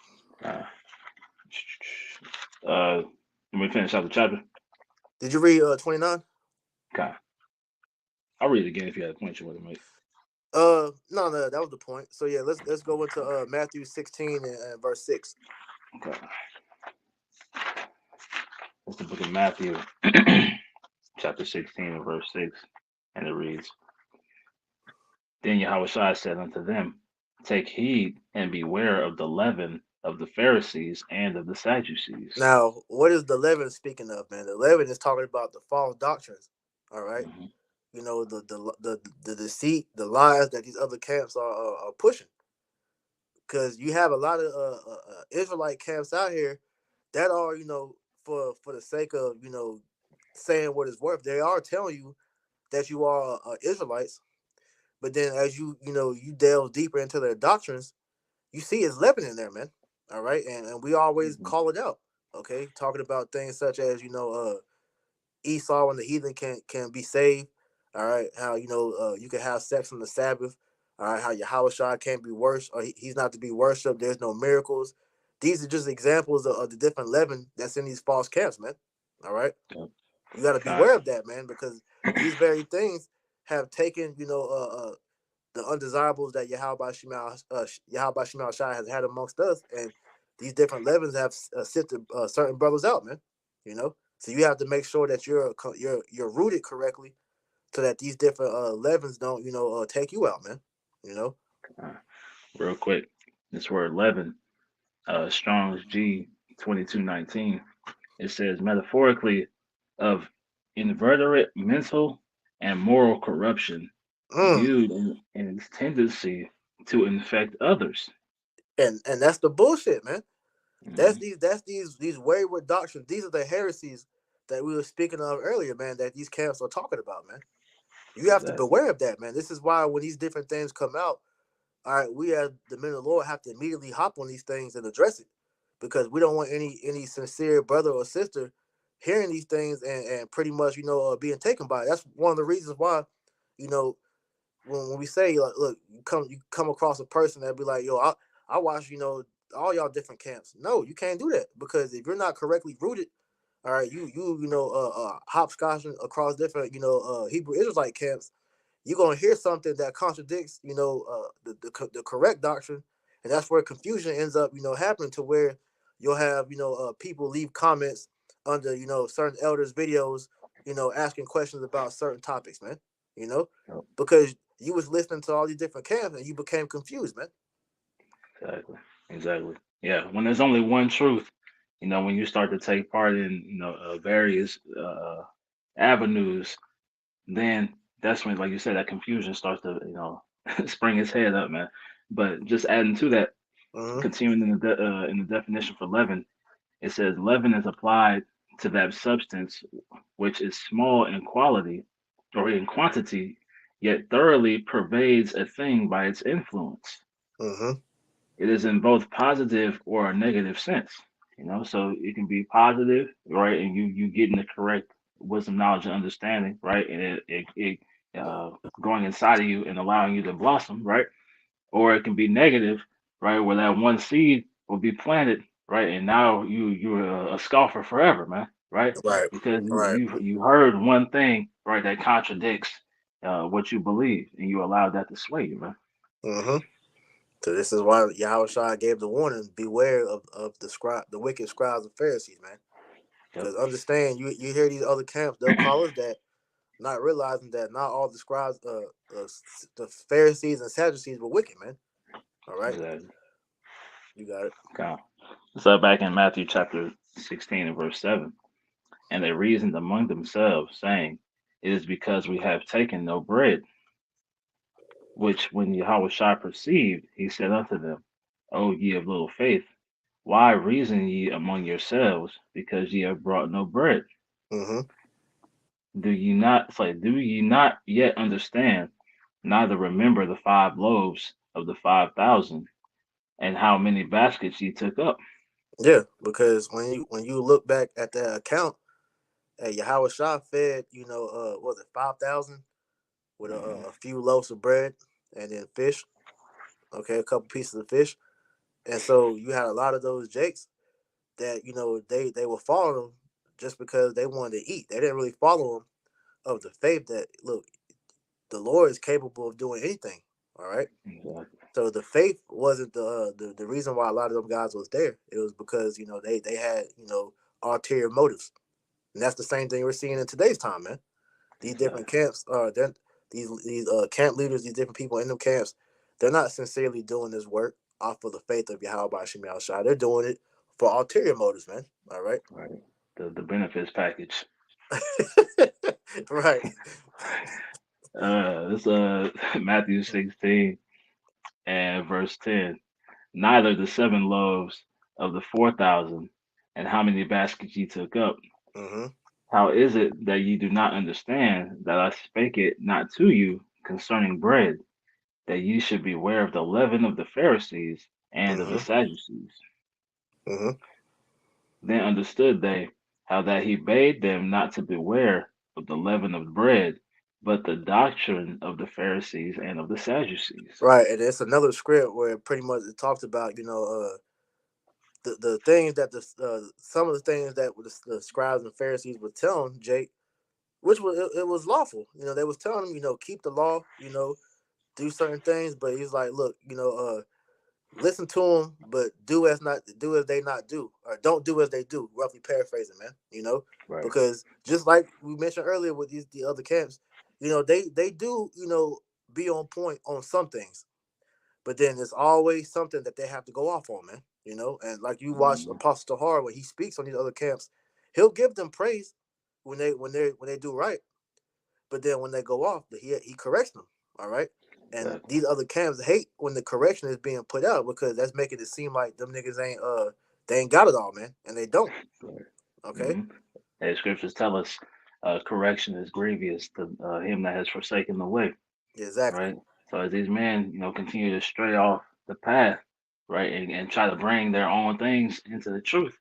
B: Uh, let me finish out the chapter.
A: Did you read 29?
B: Okay. I'll read it again if you had a point you want to make.
A: No, that was the point. So yeah, let's go into Matthew 16 and verse 6.
B: Okay. That's the book of Matthew, chapter 16 and verse 6. And it reads, then Yahushua said unto them, take heed and beware of the leaven of the Pharisees and of the Sadducees.
A: Now, what is the leaven speaking of, man? The leaven is talking about the false doctrines. All right,
B: Hmm.
A: the deceit, the lies that these other camps are pushing. Because you have a lot of Israelite camps out here that are for the sake of saying what it's worth, they are telling you that you are Israelites. But then as you delve deeper into their doctrines, you see it's Lebanon there, man. All right, and we always
B: Hmm.
A: call it out. Okay, talking about things such as Esau and the heathen can be saved. All right, how you can have sex on the Sabbath. All right, how Yahweh can't be worshipped, or he's not to be worshipped. There's no miracles. These are just examples of the different leaven that's in these false camps, man. All right,
B: Yep.
A: you got to
B: God.
A: beware of that, man, because these very things have taken the undesirables that Yahweh Shemal Shai has had amongst us, and these different leavens have sifted certain brothers out, man. So you have to make sure that you're rooted correctly, so that these different leavens don't take you out, man. You know.
B: Uh, real quick, this word leaven, Strong's G 2219, it says metaphorically of invertebrate mental and moral corruption
A: Mm.
B: viewed in its tendency to infect others.
A: And that's the bullshit, man. That's
B: Hmm.
A: these wayward doctrines. These are the heresies that we were speaking of earlier, man. That these camps are talking about, man. You have to
B: Exactly.
A: beware of that, man. This is why when these different things come out, all right, we as the men of the Lord have to immediately hop on these things and address it, because we don't want any sincere brother or sister hearing these things and pretty much being taken by it. That's one of the reasons why, you know, when we say like, look, you come across a person that be like, yo, I watch all y'all different camps. No, you can't do that, because if you're not correctly rooted, all right, hopscotching across different Hebrew Israelite camps, you're gonna hear something that contradicts the correct doctrine, and that's where confusion ends up happening, to where you'll have people leave comments under certain elders videos, asking questions about certain topics, man. you know
B: Yep,
A: because you was listening to all these different camps and you became confused, man.
B: exactly. Exactly. Yeah. When there's only one truth, when you start to take part in, various avenues, then that's when, like you said, that confusion starts to, spring its head up, man. But just adding to that,
A: Mm-hmm.
B: continuing in the definition for leaven, it says leaven is applied to that substance which is small in quality or in quantity, yet thoroughly pervades a thing by its influence.
A: Mm-hmm.
B: It is in both positive or a negative sense. So it can be positive, right, and you getting the correct wisdom, knowledge, and understanding, right, and it going inside of you and allowing you to blossom, right, or it can be negative, right, where that one seed will be planted, right, and now you're a scoffer forever, man, right,
A: Right.
B: because you
A: Right.
B: you you heard one thing, right, that contradicts what you believe, and you allowed that to sway you, man.
A: Mm-hmm. So this is why Yahweh gave the warning: beware of the wicked scribes and Pharisees, man.
B: Yep,
A: Because understand, you hear these other camps, they'll call us that, not realizing that not all the scribes, the Pharisees and Sadducees were wicked, man. All right,
B: exactly.
A: you got it.
B: Okay. So back in Matthew chapter 16 and verse 7, and they reasoned among themselves, saying, it is because we have taken no bread. Which when Yahushua perceived, he said unto them, O ye of little faith, why reason ye among yourselves, because ye have brought no bread?
A: Mm-hmm.
B: Do ye not yet understand, neither remember the 5 loaves of the 5,000, and how many baskets ye took up?
A: Yeah, because when you look back at that account, Yahweh fed was it 5,000 with
B: Hmm.
A: a few loaves of bread and then fish. Okay, a couple pieces of fish, and so you had a lot of those jakes that they were following him just because they wanted to eat. They didn't really follow him of the faith that, look, the Lord is capable of doing anything. All right.
B: Exactly.
A: So the faith wasn't the reason why a lot of them guys was there. It was because they had ulterior motives, and that's the same thing we're seeing in today's time, man. These different
B: Exactly.
A: camps are then these camp leaders, these different people in them camps, they're not sincerely doing this work off of the faith of Yahweh Shem Shai. They're doing it for ulterior motives, man. All right.
B: Right. The benefits package.
A: Right.
B: This Matthew 16 and verse 10. Neither the 7 loaves of the 4,000, and how many baskets ye took up.
A: Mm-hmm.
B: How is it that ye do not understand that I spake it not to you concerning bread, that ye should beware of the leaven of the Pharisees and of the
A: Mm-hmm.
B: Sadducees?
A: Mm-hmm.
B: Then understood they how that he bade them not to beware of the leaven of bread, but the doctrine of the Pharisees and of the Sadducees.
A: Right. And it's another script where pretty much it talks about the things that some of the things that the scribes and Pharisees were telling Jake, which it was lawful. They was telling him, keep the law, do certain things, but he's like, look, listen to them, but do as they not do, or don't do as they do. Roughly paraphrasing, man.
B: Right.
A: Because just like we mentioned earlier with the other camps, they do be on point on some things, but then there's always something that they have to go off on, man. And like you watch
B: Mhm.
A: Apostle Tahar when he speaks on these other camps, he'll give them praise when they do right, but then when they go off, he corrects them. All right. And
B: Exactly.
A: these other camps hate when the correction is being put out, because that's making it seem like them niggas ain't got it all, man, and they don't.
B: Right.
A: Okay.
B: Hmm. As scriptures tell us, correction is grievous to him that has forsaken the way.
A: Exactly.
B: Right. So as these men, continue to stray off the path, right, and try to bring their own things into the truth,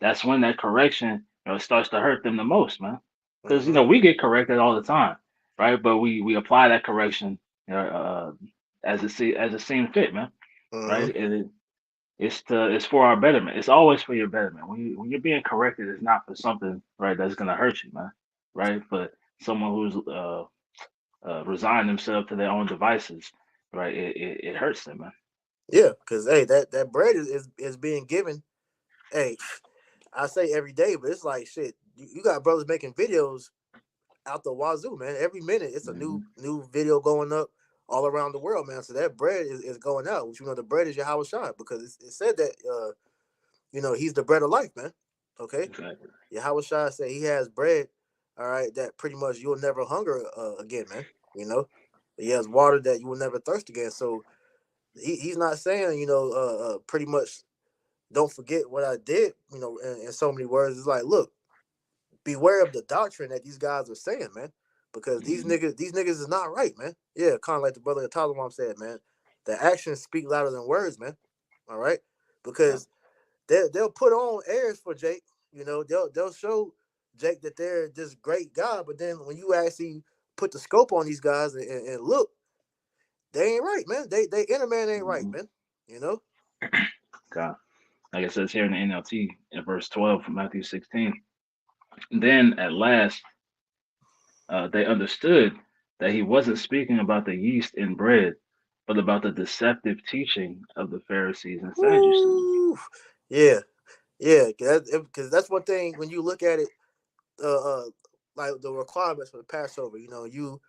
B: that's when that correction, starts to hurt them the most, man. Because
A: Mm-hmm.
B: we get corrected all the time, right? But we apply that correction, as it seems fit, man,
A: Mm-hmm.
B: right? It's for our betterment. It's always for your betterment. When you're being corrected, it's not for something, right, that's gonna hurt you, man, right? But someone who's resign themselves to their own devices, right? It hurts them, man.
A: Yeah, because hey, that bread is being given. Hey, I say every day, but it's like shit. You got brothers making videos out the wazoo, man. Every minute it's a
B: Hmm.
A: new video going up all around the world, man. So that bread is going out. Which the bread is Yahweh Shai because it said that he's the bread of life, man. Okay,
B: Exactly.
A: Yahweh Shai said he has bread, all right, that pretty much you'll never hunger again, man. You know, he has water that you will never thirst again. So he's not saying pretty much don't forget what I did, in so many words. It's like, look, beware of the doctrine that these guys are saying, man, because
B: Hmm.
A: these niggas is not right, man. Yeah, kind of like the brother Talamam said, man. The actions speak louder than words, man. All right,
B: Yeah.
A: because they'll put on airs for Jake. They'll show Jake that they're this great guy, but then when you actually put the scope on these guys and look, they ain't right, man. They inner man ain't right,
B: Hmm.
A: man. You know.
B: God. Like it says here in the NLT in verse 12 from Matthew 16. Then at last they understood that he wasn't speaking about the yeast in bread, but about the deceptive teaching of the Pharisees and Sadducees.
A: Woo. Yeah, yeah, because that's one thing when you look at it, like the requirements for the Passover. You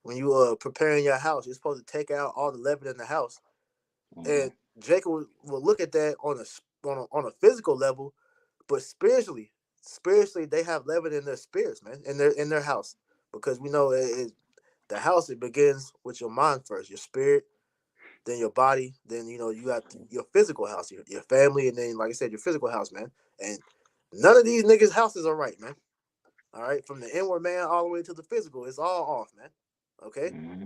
A: when you preparing your house, you're supposed to take out all the leaven in the house,
B: Hmm.
A: and Jacob will look at that on a physical level, but spiritually they have leaven in their spirits, man, in their house, because we know the house, it begins with your mind first, your spirit, then your body, then you got your physical house, your family, and then like I said, your physical house, man. And none of these niggas' houses are right, man. All right, from the inward man all the way to the physical, it's all off, man. Okay.
B: Hmm.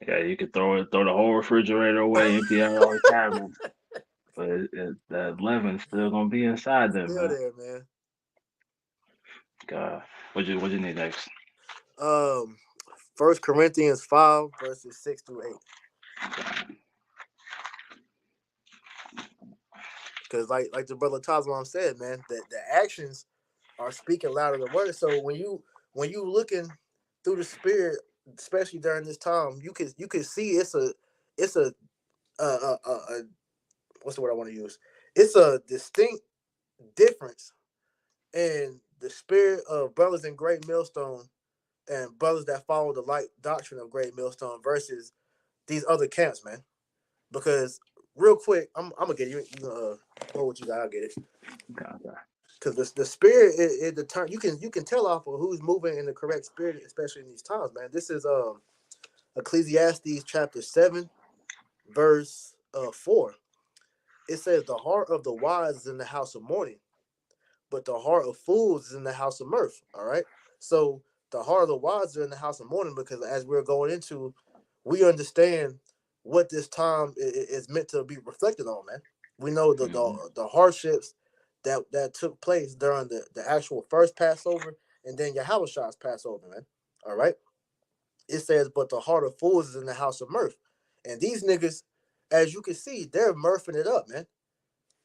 B: Yeah, you could throw the whole refrigerator away, empty out all the cabinets, but the leaven's still gonna be inside there,
A: Still
B: man.
A: there, man.
B: God, what you need next?
A: Um, First Corinthians 5 verses 6 through 8, because like the brother Tazwan said, man, that the actions are speaking louder than words. So when you looking through the spirit, especially during this time, you can see it's a what's the word I want to use? It's a distinct difference in the spirit of brothers in Great Millstone and brothers that follow the light doctrine of Great Millstone versus these other camps, man. Because real quick, I'm gonna get you. Hold what you got. I'll get it.
B: God, God.
A: Because the spirit it determines. You can tell off of who's moving in the correct spirit, especially in these times, man. This is Ecclesiastes chapter 7, verse 4. It says, "The heart of the wise is in the house of mourning, but the heart of fools is in the house of mirth." All right. So the heart of the wise are in the house of mourning because as we're going into, we understand what this time is meant to be reflected on, man. We know the
B: Hmm.
A: the hardships that took place during the actual first Passover and then Yahweh's Passover, man. All right. It says, but the heart of fools is in the house of mirth. And these niggas, as you can see, they're mirthing it up, man.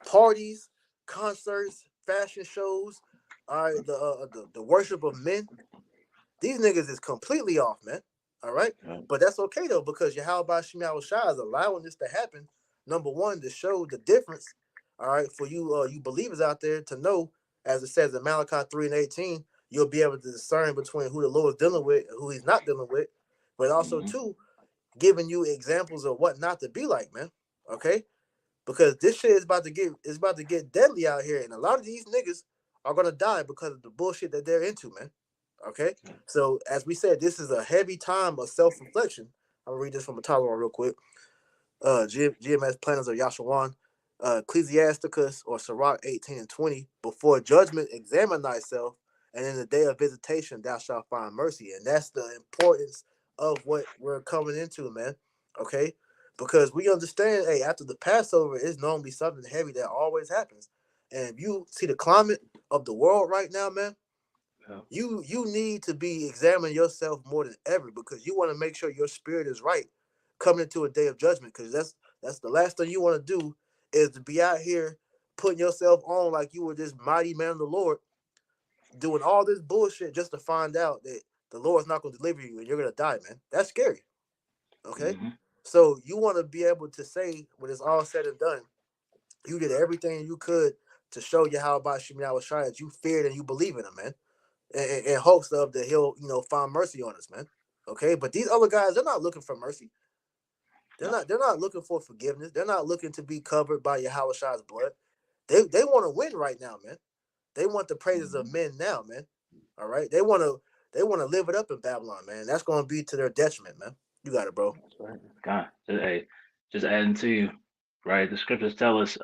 A: Parties, concerts, fashion shows, all right, the worship of men. These niggas is completely off, man. All right,
B: God.
A: but that's okay though because Yahweh Shema Shai is allowing this to happen. Number one, to show the difference. All right, for you believers out there to know, as it says in Malachi 3:18, you'll be able to discern between who the Lord is dealing with and who He's not dealing with. But also
B: Hmm.
A: too, giving you examples of what not to be like, man. Okay, because this shit is about to get deadly out here, and a lot of these niggas are gonna die because of the bullshit that they're into, man. Okay, so as we said, this is a heavy time of self reflection. I'm gonna read this from a Tyler real quick. GMS Planners of Yashawan, Ecclesiasticus or Sirach 18 and 20. Before judgment, examine thyself, and in the day of visitation, thou shalt find mercy. And that's the importance of what we're coming into, man. Okay, because we understand, hey, after the Passover, it's normally something heavy that always happens. And if you see the climate of the world right now, man,
B: Yeah.
A: you need to be examining yourself more than ever because you want to make sure your spirit is right coming into a day of judgment. Because that's the last thing you want to do is to be out here putting yourself on like you were this mighty man of the Lord, doing all this bullshit just to find out that the Lord's not going to deliver you and you're going to die, man. That's scary. Okay,
B: Hmm.
A: so you want to be able to say when it's all said and done, you did everything you could to show you how about Shemi Awashai that you feared and you believe in him, man, in hopes of that he'll find mercy on us, man. Okay, but these other guys, they're not looking for mercy. They're
B: No.
A: not. They're not looking for forgiveness. They're not looking to be covered by Yahweh Shai's blood. They want to win right now, man. They want the praises of
B: Hmm.
A: men now, man. All right. They want to live it up in Babylon, man. That's going to be to their detriment, man. You got it, bro.
B: That's right. God, hey, just adding to you, right? The scriptures tell us,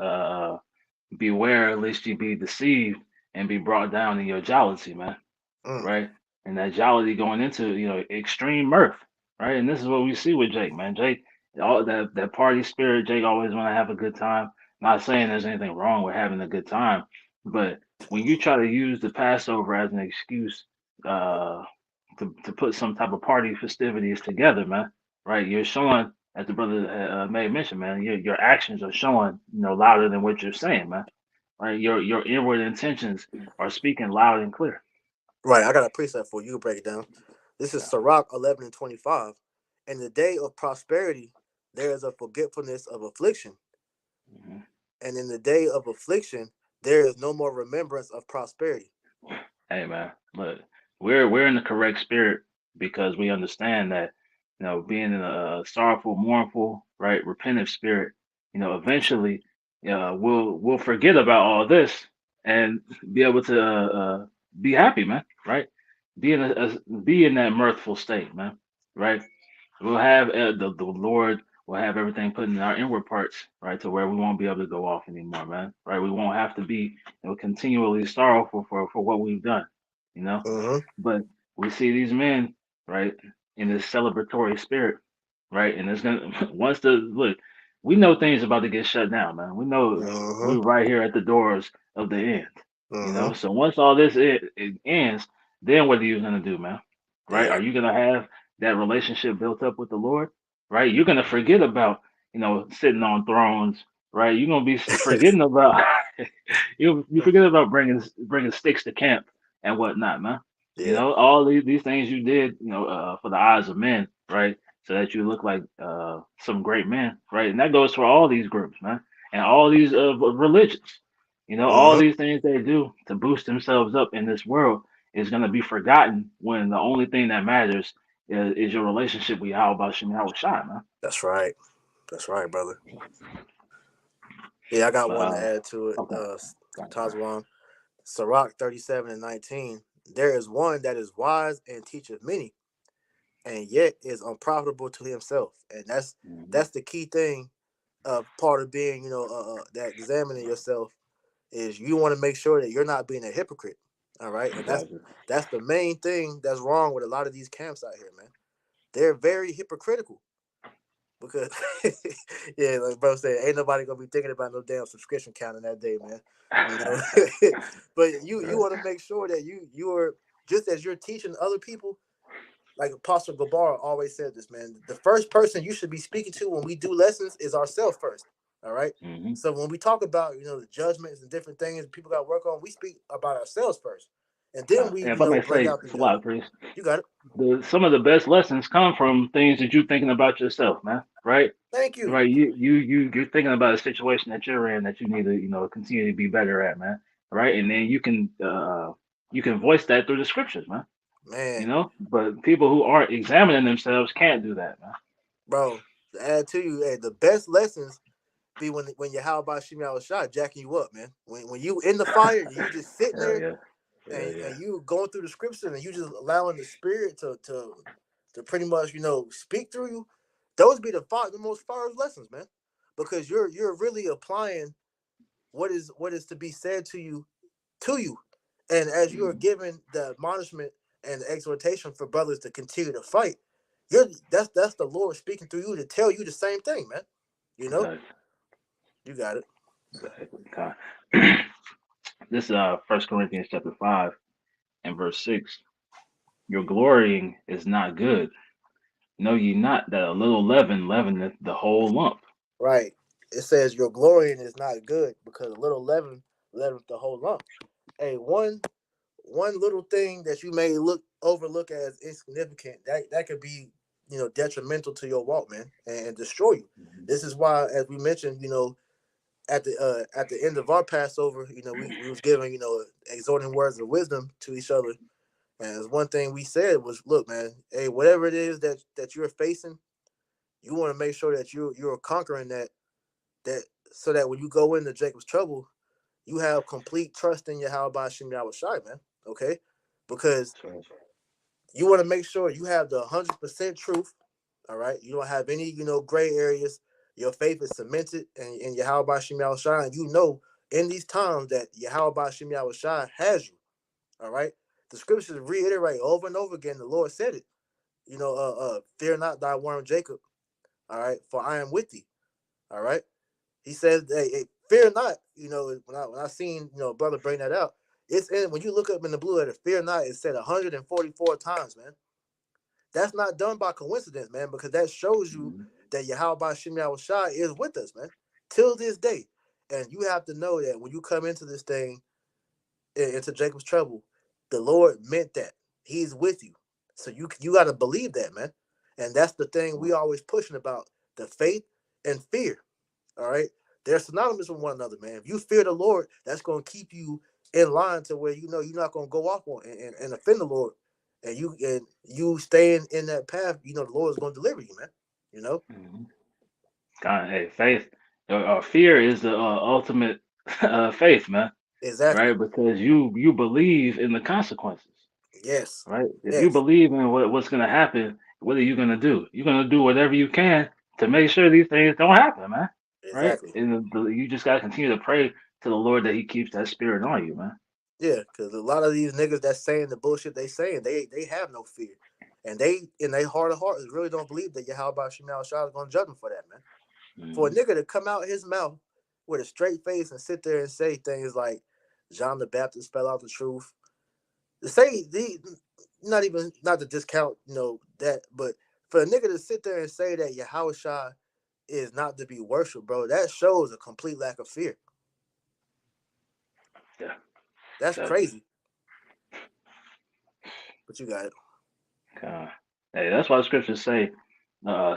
B: beware lest you be deceived and be brought down in your jollity, man.
A: Mm,
B: Right? And that jollity going into extreme mirth, right? And this is what we see with Jake, man. Jake, all that party spirit. Jake always want to have a good time. Not saying there's anything wrong with having a good time, but when you try to use the Passover as an excuse uh, to put some type of party festivities together, man, right? You're showing, as the brother may mention, man, your actions are showing, louder than what you're saying, man. Right? Your inward intentions are speaking loud and clear.
A: right. I got a precept for you. You break it down. This is
B: Yeah.
A: Sirach 11:25. In the day of prosperity, there is a forgetfulness of affliction,
B: Mhm.
A: and in the day of affliction, there is no more remembrance of prosperity.
B: Hey man, look, we're in the correct spirit because we understand that, being in a sorrowful, mournful, right, repentant spirit, eventually, we'll forget about all this and be able to be happy, man, right? Be in that mirthful state, man, right? We'll have the Lord will have everything put in our inward parts, right, to where we won't be able to go off anymore, man. Right? We won't have to be, continually sorrowful for what we've done, you know.
A: Mm-hmm.
B: But we see these men, right, in this celebratory spirit, right, and it's gonna once the look, we know things about to get shut down, man. We know
A: Mm-hmm.
B: we're right here at the doors of the end,
A: Mm-hmm.
B: So once all this it ends, then what are you gonna do, man? Right?
A: Yeah.
B: Are you gonna have that relationship built up with the Lord, right? You're gonna forget about sitting on thrones, right? You're gonna be forgetting about you forget about bringing sticks to camp and whatnot, man.
A: Yeah.
B: All these things you did, for the eyes of men, right? So that you look like some great men, right? And that goes for all these groups, man, and all these religions. All
A: Mm-hmm.
B: these things they do to boost themselves up in this world is going to be forgotten when the only thing that matters is your relationship with Yahweh Shem Yahweh Shai, man.
A: That's right. That's right, brother. Yeah, I got one to
B: Uh,
A: add to it.
B: okay. Gotcha.
A: Tazwan, Sirach 37:19. There is one that is wise and teacheth many, and yet is unprofitable to himself. And that's
B: Hmm.
A: that's the key thing. Part of being, that examining yourself is you want to make sure that you're not being a hypocrite. All right, and that's
B: Gotcha.
A: that's the main thing that's wrong with a lot of these camps out here, man. They're very hypocritical because, yeah, like bro said, ain't nobody gonna be thinking about no damn subscription count in that day, man. You know, but you
B: Right.
A: want to make sure that you're just as you're teaching other people. Like Apostle Gabar always said this, man. The first person you should be speaking to when we do lessons is ourselves first. All right.
B: Hmm.
A: So when we talk about the judgments and different things people got to work on, we speak about ourselves first, and then we
B: And if I may
A: bring
B: say,
A: out
B: it's
A: the
B: a
A: other.
B: lot, priest.
A: You got it.
B: Some of the best lessons come from things that you're thinking about yourself, man. Right?
A: Thank you,
B: Right. You're thinking about a situation that you're in that you need to continue to be better at, man. Right? And then you can voice that through the scriptures, man.
A: man,
B: But people who aren't examining themselves can't do that, man.
A: bro. To add to you, hey, the best lessons be when your how about Shemi shot jacking you up, man. When you in the fire and you just sitting
B: Hell
A: there
B: yeah. Hell
A: and
B: yeah.
A: you going through the scripture and you just allowing the spirit to pretty much speak through you. Those be the most fire lessons, man, because you're really applying what is to be said to you, and as you are
B: Hmm.
A: given the admonishment and the exhortation for brothers to continue to fight, That's the Lord speaking through you to tell you the same thing, man. You know,
B: Exactly.
A: you got it.
B: Exactly. God. This First Corinthians chapter 5 and verse 6. Your glorying is not good. Know ye not that a little leaven leaveneth the whole lump?
A: Right. It says your glorying is not good because a little leaven leaveneth the whole lump. Hey, one little thing that you may overlook as insignificant that could be detrimental to your walk, man, and destroy you.
B: Mhm.
A: This is why, as we mentioned, at the end of our Passover, we was giving exhorting words of wisdom to each other, and one thing we said was, look, man, hey, whatever it is that you're facing, you want to make sure that you're conquering that so that when you go into Jacob's trouble, you have complete trust in Yahweh Shem Shai, man. Okay, because
B: So,
A: you want to make sure you have the 100% truth. All right, you don't have any gray areas. Your faith is cemented in Yahweh Shem Shai, and you know in these times that Yahweh Shem Shai has you. All right, the scriptures reiterate over and over again. The Lord said it. Fear not thy worm Jacob. All right, for I am with thee. All right. He says, hey, fear not. When I seen brother bring that out, it's in when you look up in the blue letter, fear not is said 144 times, man. That's not done by coincidence, man, because that shows you
B: mhm.
A: that Yahweh Shem Shai is with us, man, till this day. And you have to know that when you come into this thing, into Jacob's trouble, the Lord meant that He's with you. So you got to believe that, man. And that's the thing we always pushing about: the faith and fear. All right, they're synonymous with one another, man. If you fear the Lord, that's going to keep you in line to where you're not going to go off on and offend the Lord, and you staying in that path. The Lord is going to deliver you, man. You know
B: Mhm. God, hey, faith, fear is the ultimate faith, man.
A: exactly.
B: Right? Because you believe in the consequences.
A: Yes,
B: Right? If you
A: yes,
B: believe in what's going to happen, what are you going to do? You're going to do whatever you can to make sure these things don't happen, man. Right?
A: exactly.
B: And you just got to continue to pray to the Lord that He keeps that spirit on you, man.
A: Yeah, because a lot of these niggas that's saying the bullshit they saying, they have no fear, and they in their heart of hearts really don't believe that Yahweh Shemal Shah is going to judge them for that, man. For a
B: Hmm.
A: nigga to come out his mouth with a straight face and sit there and say things like John the Baptist spell out the truth, to say the not to discount that, but for a nigga to sit there and say that Yahweh Shah is not to be worshipped, bro, that shows a complete lack of fear.
B: Yeah,
A: That's
B: exactly.
A: crazy. But you got it.
B: God. Hey, that's why the scriptures say,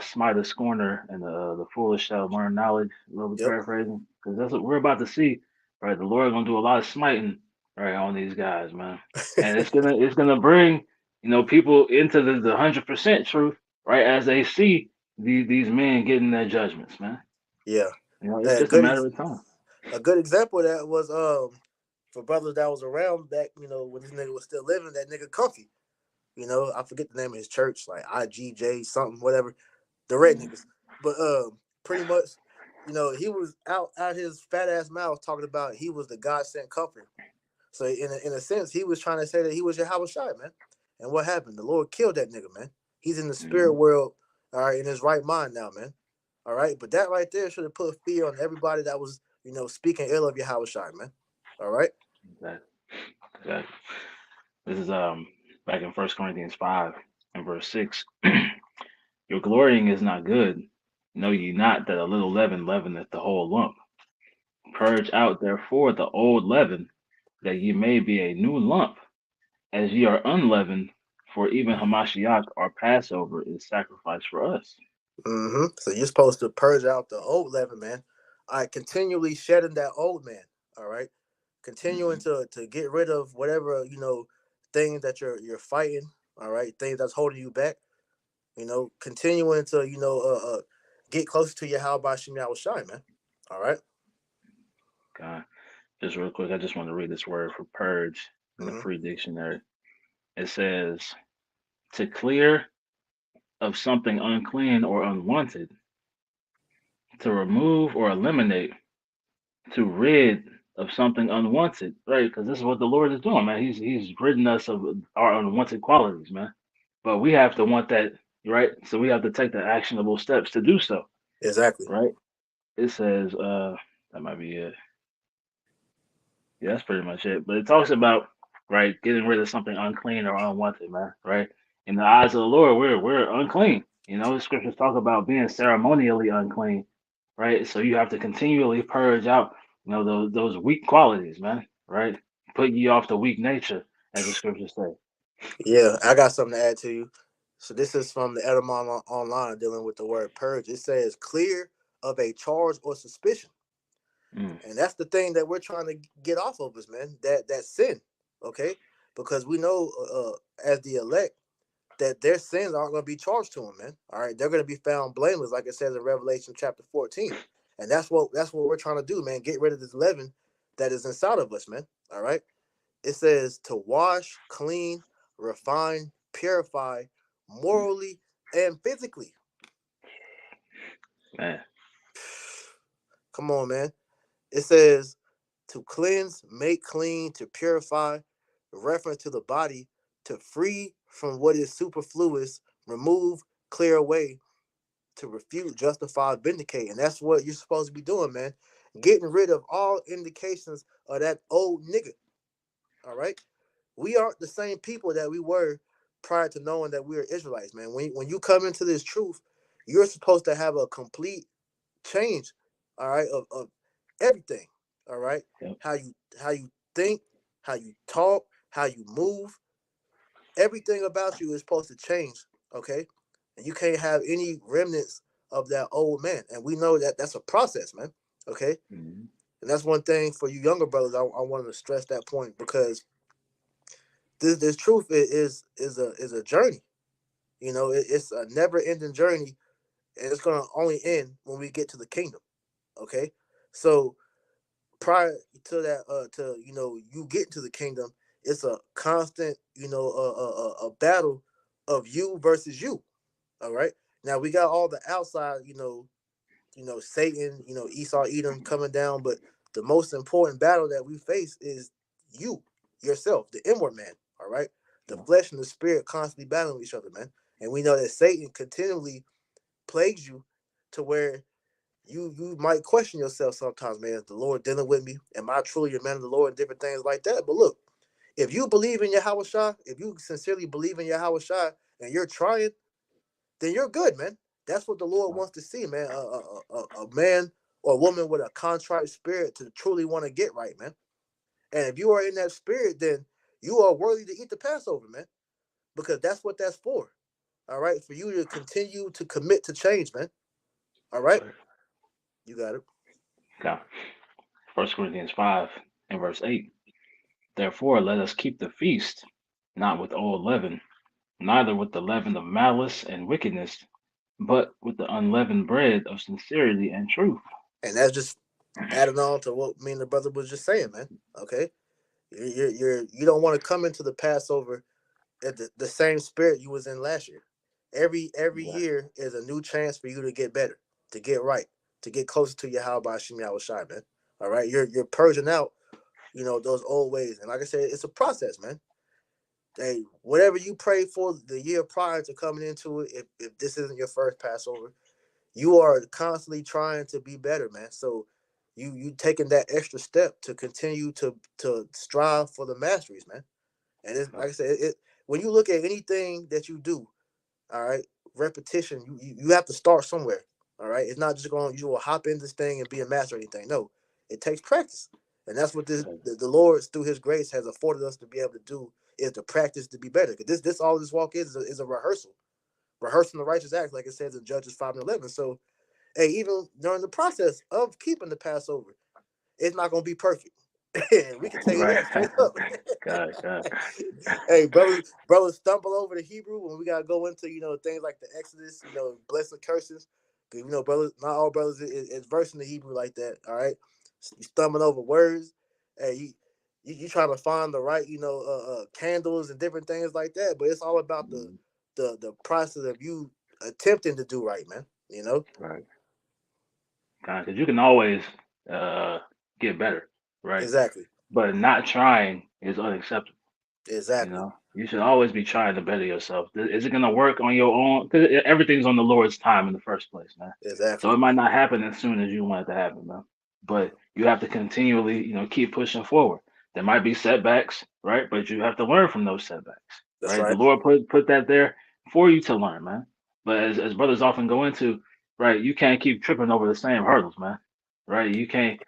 B: smite the scorner and the foolish shall learn knowledge. A little bit
A: Yep.
B: paraphrasing, because that's what we're about to see. Right, the Lord gonna do a lot of smiting right on these guys, man, and it's gonna bring people into the 100% truth, right, as they see these men getting their judgments, man.
A: Yeah.
B: It's
A: A
B: just a
A: good
B: matter of time.
A: a good example of that was for brothers that was around back, when this nigga was still living, that nigga Comfy. I forget the name of his church, like IGJ something, whatever. The red
B: Mhm.
A: niggas. But pretty much, he was out his fat ass mouth talking about he was the God sent comforter. So in a sense, he was trying to say that he was Yahweh Shai, man. And what happened? The Lord killed that nigga, man. He's in the spirit
B: Mhm.
A: world, all right, in his right mind now, man. All right. But that right there should have put fear on everybody that was, speaking ill of Yahweh Shai, man. All right.
B: Exactly. Exactly. This is back in First Corinthians 5 and verse 6. Your glorying is not good. Know ye not that a little leaven leaveneth the whole lump? Purge out therefore the old leaven, that ye may be a new lump, as ye are unleavened. For even Hamashiach, our Passover, is sacrificed for us.
A: So you're supposed to purge out the old leaven, man. All right, continually shedding that old man. All right, continuing
B: Hmm.
A: to get rid of whatever things that you're fighting. All right, things that's holding you back. Continuing to get closer to your how by Shem Shai, man. All right.
B: God, just real quick, I just want to read this word for purge in the
A: Mm-hmm.
B: free dictionary. It says to clear of something unclean or unwanted, to remove or eliminate, to rid of something unwanted, right? Because this is what the Lord is doing, man. He's ridding us of our unwanted qualities, man. But we have to want that. right? So we have to take the actionable steps to do so,
A: Exactly.
B: right? It says, that might be it. Yeah, that's pretty much it. But it talks about, right, getting rid of something unclean or unwanted, man, right? In the eyes of the Lord, we're unclean. You know, the scriptures talk about being ceremonially unclean, right? So you have to continually purge out, those weak qualities, man, right? Put ye off the weak nature, as the scriptures say.
A: Yeah, I got something to add to you. So this is from the Etymon online dealing with the word purge. It says clear of a charge or suspicion,
B: Mm,
A: and that's the thing that we're trying to get off of us, man. That sin, okay? Because we know as the elect that their sins aren't going to be charged to them, man. All right, they're going to be found blameless, like it says in Revelation chapter 14, and that's what we're trying to do, man. Get rid of this leaven that is inside of us, man. All right. It says to wash, clean, refine, purify,
B: mm,
A: morally and physically.
B: man,
A: Come on, man. It says to cleanse, make clean, to purify, reference to the body, to free from what is superfluous, remove, clear away, to refute, justify, vindicate. And that's what you're supposed to be doing, man. Getting rid of all indications of that old nigga. All right. We aren't the same people that we were prior to knowing that we were Israelites, man. When you come into this truth, you're supposed to have a complete change, all right, of everything. All right.
B: yep,
A: How you think, how you talk, how you move, everything about you is supposed to change, okay? And you can't have any remnants of that old man. And we know that that's a process, man. Okay.
B: mm,
A: And that's one thing for you younger brothers. I wanted to stress that point because this truth is a journey. It's a never ending journey, and it's gonna only end when we get to the kingdom. Okay, so prior to that, to you get to the kingdom, it's a constant, a battle of you versus you. All right. Now we got all the outside, Satan, Esau, Edom coming down, but the most important battle that we face is you, yourself, the inward man. All right, the
B: yep,
A: flesh and the spirit constantly battling each other, man. And we know that Satan continually plagues you to where you might question yourself sometimes, man. Is the Lord dealing with me? Am I truly a man of the Lord? And different things like that. But look, if you believe in Yahweh Shai, if you sincerely believe in Yahweh Shai, and you're trying, then you're good, man. That's what the Lord
B: yep,
A: wants to see, man. A man or a woman with a contrite spirit to truly want to get right, man. And if you are in that spirit, then you are worthy to eat the Passover, man, because that's what that's for. All right, for you to continue to commit to change, man. All right,
B: sir.
A: you got it.
B: Okay. 1 Corinthians 5 and verse 8. Therefore, let us keep the feast, not with old leaven, neither with the leaven of malice and wickedness, but with the unleavened bread of sincerity and truth.
A: And that's just adding on to what me and the brother was just saying, man. Okay, you don't want to come into the Passover at the same spirit you was in last year. Every
B: Right.
A: year is a new chance for you to get better, to get right, to get closer to your Yahweh Shem Yahweh Shai, man. All right, you're purging out, those old ways, and like I said, it's a process, man. Hey, whatever you prayed for the year prior to coming into it, if this isn't your first Passover, you are constantly trying to be better, man. So you taking that extra step to continue to strive for the masteries, man. And it's
B: Yep.
A: like I said, when you look at anything that you do, all right, repetition, you have to start somewhere. All right, it's not just going you will hop in this thing and be a master or anything. No, it takes practice, and that's what
B: Right.
A: the Lord through His grace has afforded us to be able to do is to practice to be better. Because this all this walk is a rehearsal, rehearsing the righteous acts, like it says in Judges 5:11. So, hey, even during the process of keeping the Passover, it's not going to be perfect. We can tell you
B: Right.
A: that straight up.
B: God, God.
A: Hey, brothers stumble over the Hebrew when we gotta go into things like the Exodus, blessing curses. Because brothers, not all brothers is versing the Hebrew like that. All right, you stumbling over words. Hey, you trying to find the right candles and different things like that. But it's all about the
B: Mm,
A: the process of you attempting to do right, man.
B: right. Because you can always uh, get better, right?
A: Exactly.
B: But not trying is unacceptable.
A: Exactly.
B: You should always be trying to better yourself. Is it going to work on your own? Because everything's on the Lord's time in the first place, man. So
A: Exactly.
B: it might not happen as soon as you want it to happen, man. But you have to continually, keep pushing forward. There might be setbacks, right? But you have to learn from those setbacks,
A: That's
B: right? The
A: right.
B: Lord put that there for you to learn, man. But as brothers often go into, right, you can't keep tripping over the same hurdles, man. Right? You can't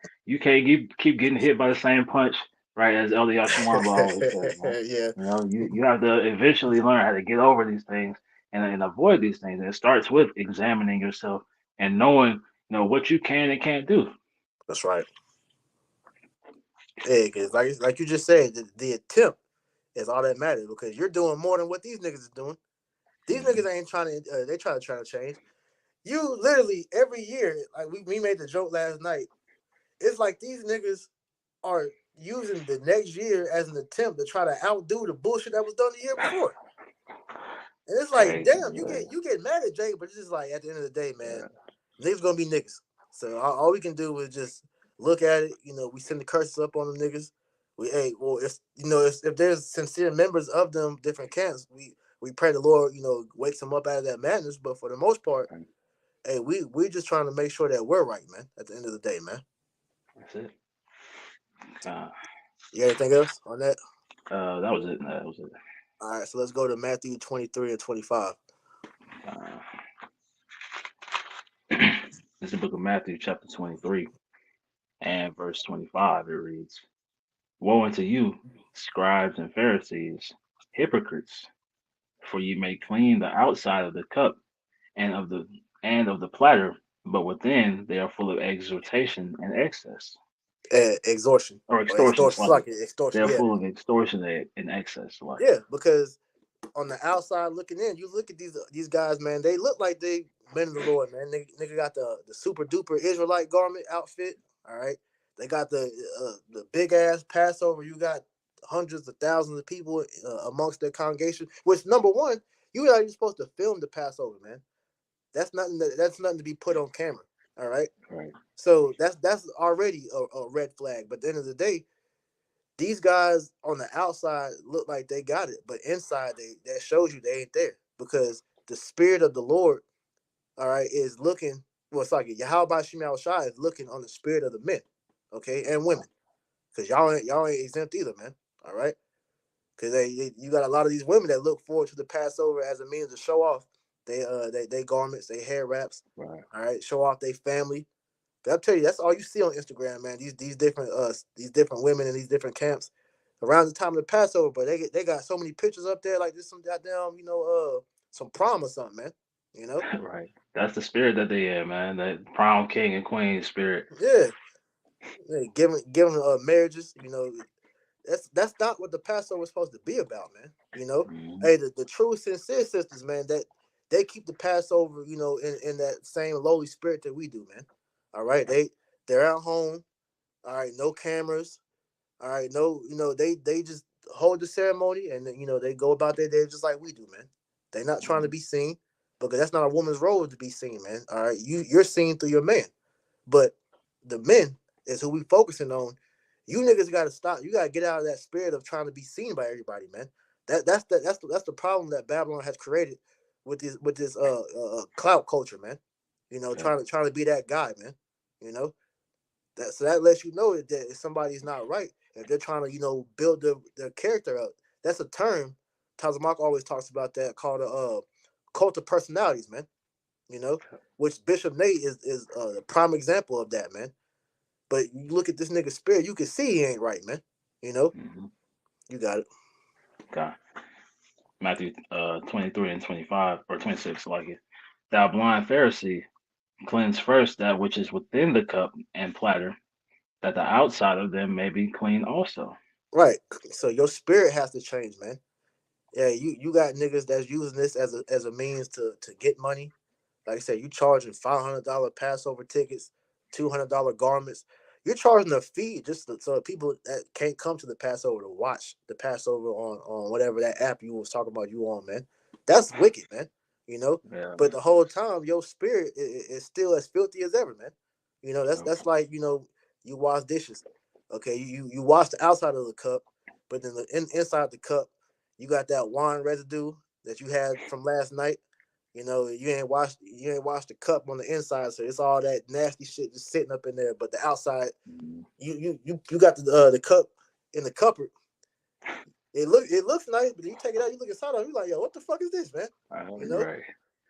B: keep getting hit by the same punch, right? As Elder Yashimamba always says, man.
A: Yeah,
B: You have to eventually learn how to get over these things and avoid these things. And it starts with examining yourself and knowing, what you can and can't do.
A: that's right. Yeah, because like you just said, the attempt is all that matters because you're doing more than what these niggas is doing. These
B: Hmm.
A: niggas ain't trying to. They try to change. You literally every year, like we made the joke last night. It's like these niggas are using the next year as an attempt to try to outdo the bullshit that was done the year before. And it's like,
B: Crazy,
A: damn, you get mad at Jake, but it's just like at the end of the day, man,
B: yeah.
A: niggas gonna be niggas. So all we can do is just look at it. We send the curses up on the niggas. Well, if there's sincere members of them different camps, we pray the Lord, wakes them up out of that madness. But for the most part,
B: Right.
A: hey, we just trying to make sure that we're right, man. At the end of the day, man.
B: That's it. Uh,
A: You got anything else on that?
B: that was it. That was it.
A: All right, so let's go to Matthew 23 and 25.
B: Uh, it's the book of Matthew, chapter 23, and verse 25. It reads, Woe unto you, scribes and Pharisees, hypocrites! For ye may clean the outside of the cup and of the platter, but within they are full of exhortation and excess,
A: Extortion
B: or
A: or
B: extortion.
A: extortion.
B: Sluggy.
A: Suck it, extortion.
B: They're
A: Yeah,
B: full of extortion and excess. Sluggy.
A: yeah. Because on the outside looking in, you look at these guys, man. They look like they men of the Lord, man. Nigga got the super duper Israelite garment outfit. All right, they got the big ass Passover. You got hundreds of thousands of people amongst their congregation. Which number one, you not even supposed to film the Passover, man. That's nothing to be put on camera. All right.
B: Right.
A: So that's already a red flag. But at the end of the day, these guys on the outside look like they got it, but inside that shows you they ain't there because the spirit of the Lord, all right, is looking. Well, it's like Yahweh Shemel Shai is looking on the spirit of the men, okay, and women, because y'all ain't exempt either, man. All right, because you got a lot of these women that look forward to the Passover as a means to show off they garments, they hair wraps,
B: Right.
A: all right, show off their family. But I'll tell you, that's all you see on Instagram, man. These different women in these different camps around the time of the Passover, but they got so many pictures up there like this some goddamn some prom or something, man. You know,
B: Right. That's the spirit that they in, man. That prom king and queen spirit.
A: yeah, yeah giving marriages. That's not what the Passover was supposed to be about, man.
B: Hmm.
A: Hey, the true sincere sisters, man, that they keep the Passover, in that same lowly spirit that we do, man. All right, they're at home. All right, no cameras. All right, no, they just hold the ceremony and they go about their day just like we do, man. They're not trying to be seen because that's not a woman's role to be seen, man. All right, you're seen through your man, but the men is who we focusing on. You niggas got to stop. You got to get out of that spirit of trying to be seen by everybody, man. That's the problem that Babylon has created with this clout culture, man.
B: Yeah.
A: Trying to be that guy, man. You know, that lets you know that if somebody's not right, if they're trying to build their character up, that's a term. Tazamak always talks about that called a cult of personalities, man. You know, which Bishop Nate is a prime example of that, man. But you look at this nigga spirit, you can see he ain't right, man. You know,
B: Hmm.
A: you got it.
B: Okay. Matthew 23 and 25 or 26, like it. Thou blind Pharisee, cleanse first that which is within the cup and platter, that the outside of them may be clean also.
A: Right. So your spirit has to change, man. Yeah, you got niggas that's using this as a means to get money. Like I said, you charging $500 Passover tickets, $200 garments. You're charging a fee just so people that can't come to the Passover to watch the Passover on whatever that app you was talking about you on, man. That's wicked, man. You know,
B: Yeah,
A: but
B: man.
A: the whole time your spirit is still as filthy as ever, man. That's
B: Okay.
A: like you wash dishes. Okay, you wash the outside of the cup, but then inside the cup, you got that wine residue that you had from last night. You ain't washed the cup on the inside, so it's all that nasty shit just sitting up in there. But the outside,
B: Mm-hmm.
A: you got the cup in the cupboard. It looks nice, but you take it out, you look inside of it, you like, yo, what the fuck is this, man? You know,
B: Right.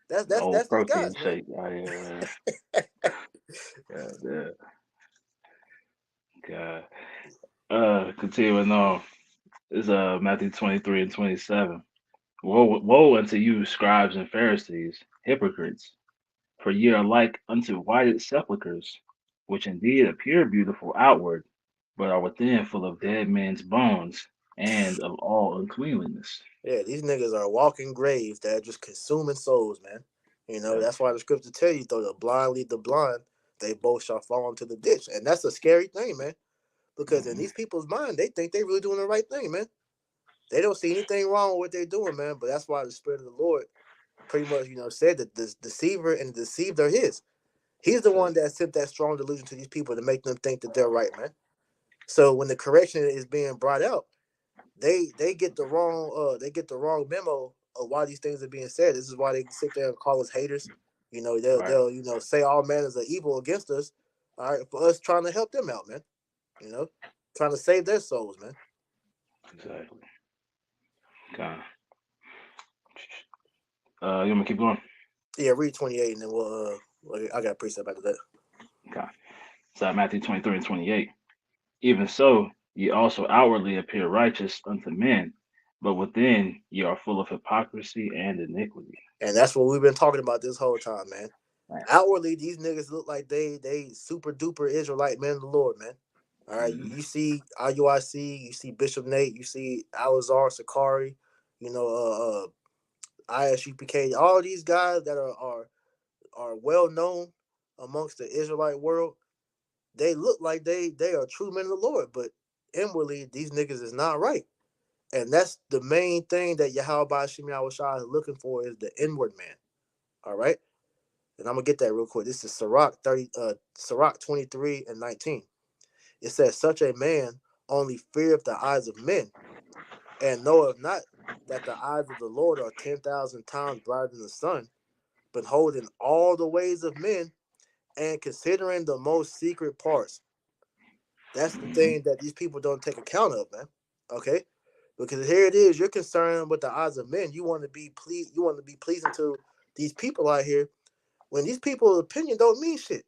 A: that's
B: The
A: that's
B: old
A: that's these
B: protein
A: guys, man.
B: shake out here, man. Yeah, yeah. God. Continuing on. This is Matthew 23 and 27. Woe unto you, scribes and Pharisees, hypocrites, for ye are like unto whited sepulchres, which indeed appear beautiful outward, but are within full of dead men's bones and of all uncleanliness.
A: Yeah, these niggas are walking graves that are just consuming souls, man.
B: Yep.
A: That's why the scripture tell you, though the blind lead the blind, they both shall fall into the ditch. And that's a scary thing, man. Because in
B: Hmm.
A: these people's mind, they think they really doing the right thing, man. They don't see anything wrong with what they're doing, man. But that's why the Spirit of the Lord pretty much, said that the deceiver and the deceived are his. He's the
B: That's
A: one
B: it.
A: that sent that strong delusion to these people to make them think that they're right, man. So when the correction is being brought out, they get the wrong memo of why these things are being said. This is why they sit there and call us haters. They'll
B: Right.
A: they'll say all manners of evil against us. All right, for us trying to help them out, man. You know, trying to save their souls, man.
B: Exactly. Okay. You want me to keep going?
A: Yeah, read 28, and then I got a precept after that.
B: Okay. So Matthew 23 and 28. Even so, ye also outwardly appear righteous unto men, but within ye are full of hypocrisy and iniquity.
A: And that's what we've been talking about this whole time, man.
B: Man.
A: Outwardly, these niggas look like they super duper Israelite men of the Lord, man. All right, you,
B: Hmm.
A: you see IUIC, you see Bishop Nate, you see Alazar Sakari, you know, ISUPK, all these guys that are well known amongst the Israelite world. They look like they are true men of the Lord, but inwardly these niggas is not right. And that's the main thing that Yahweh Shemi Awashai is looking for is the inward man. All right. And I'm gonna get that real quick. This is Sirach 23 and 19. It says, such a man only feareth the eyes of men, and knoweth not that the eyes of the Lord are 10,000 times brighter than the sun, beholding all the ways of men and considering the most secret parts. That's the
B: Hmm.
A: thing that these people don't take account of, man. Okay? Because here it is, you're concerned with the eyes of men. You want to be pleasing to these people out here when these people's opinion don't mean shit.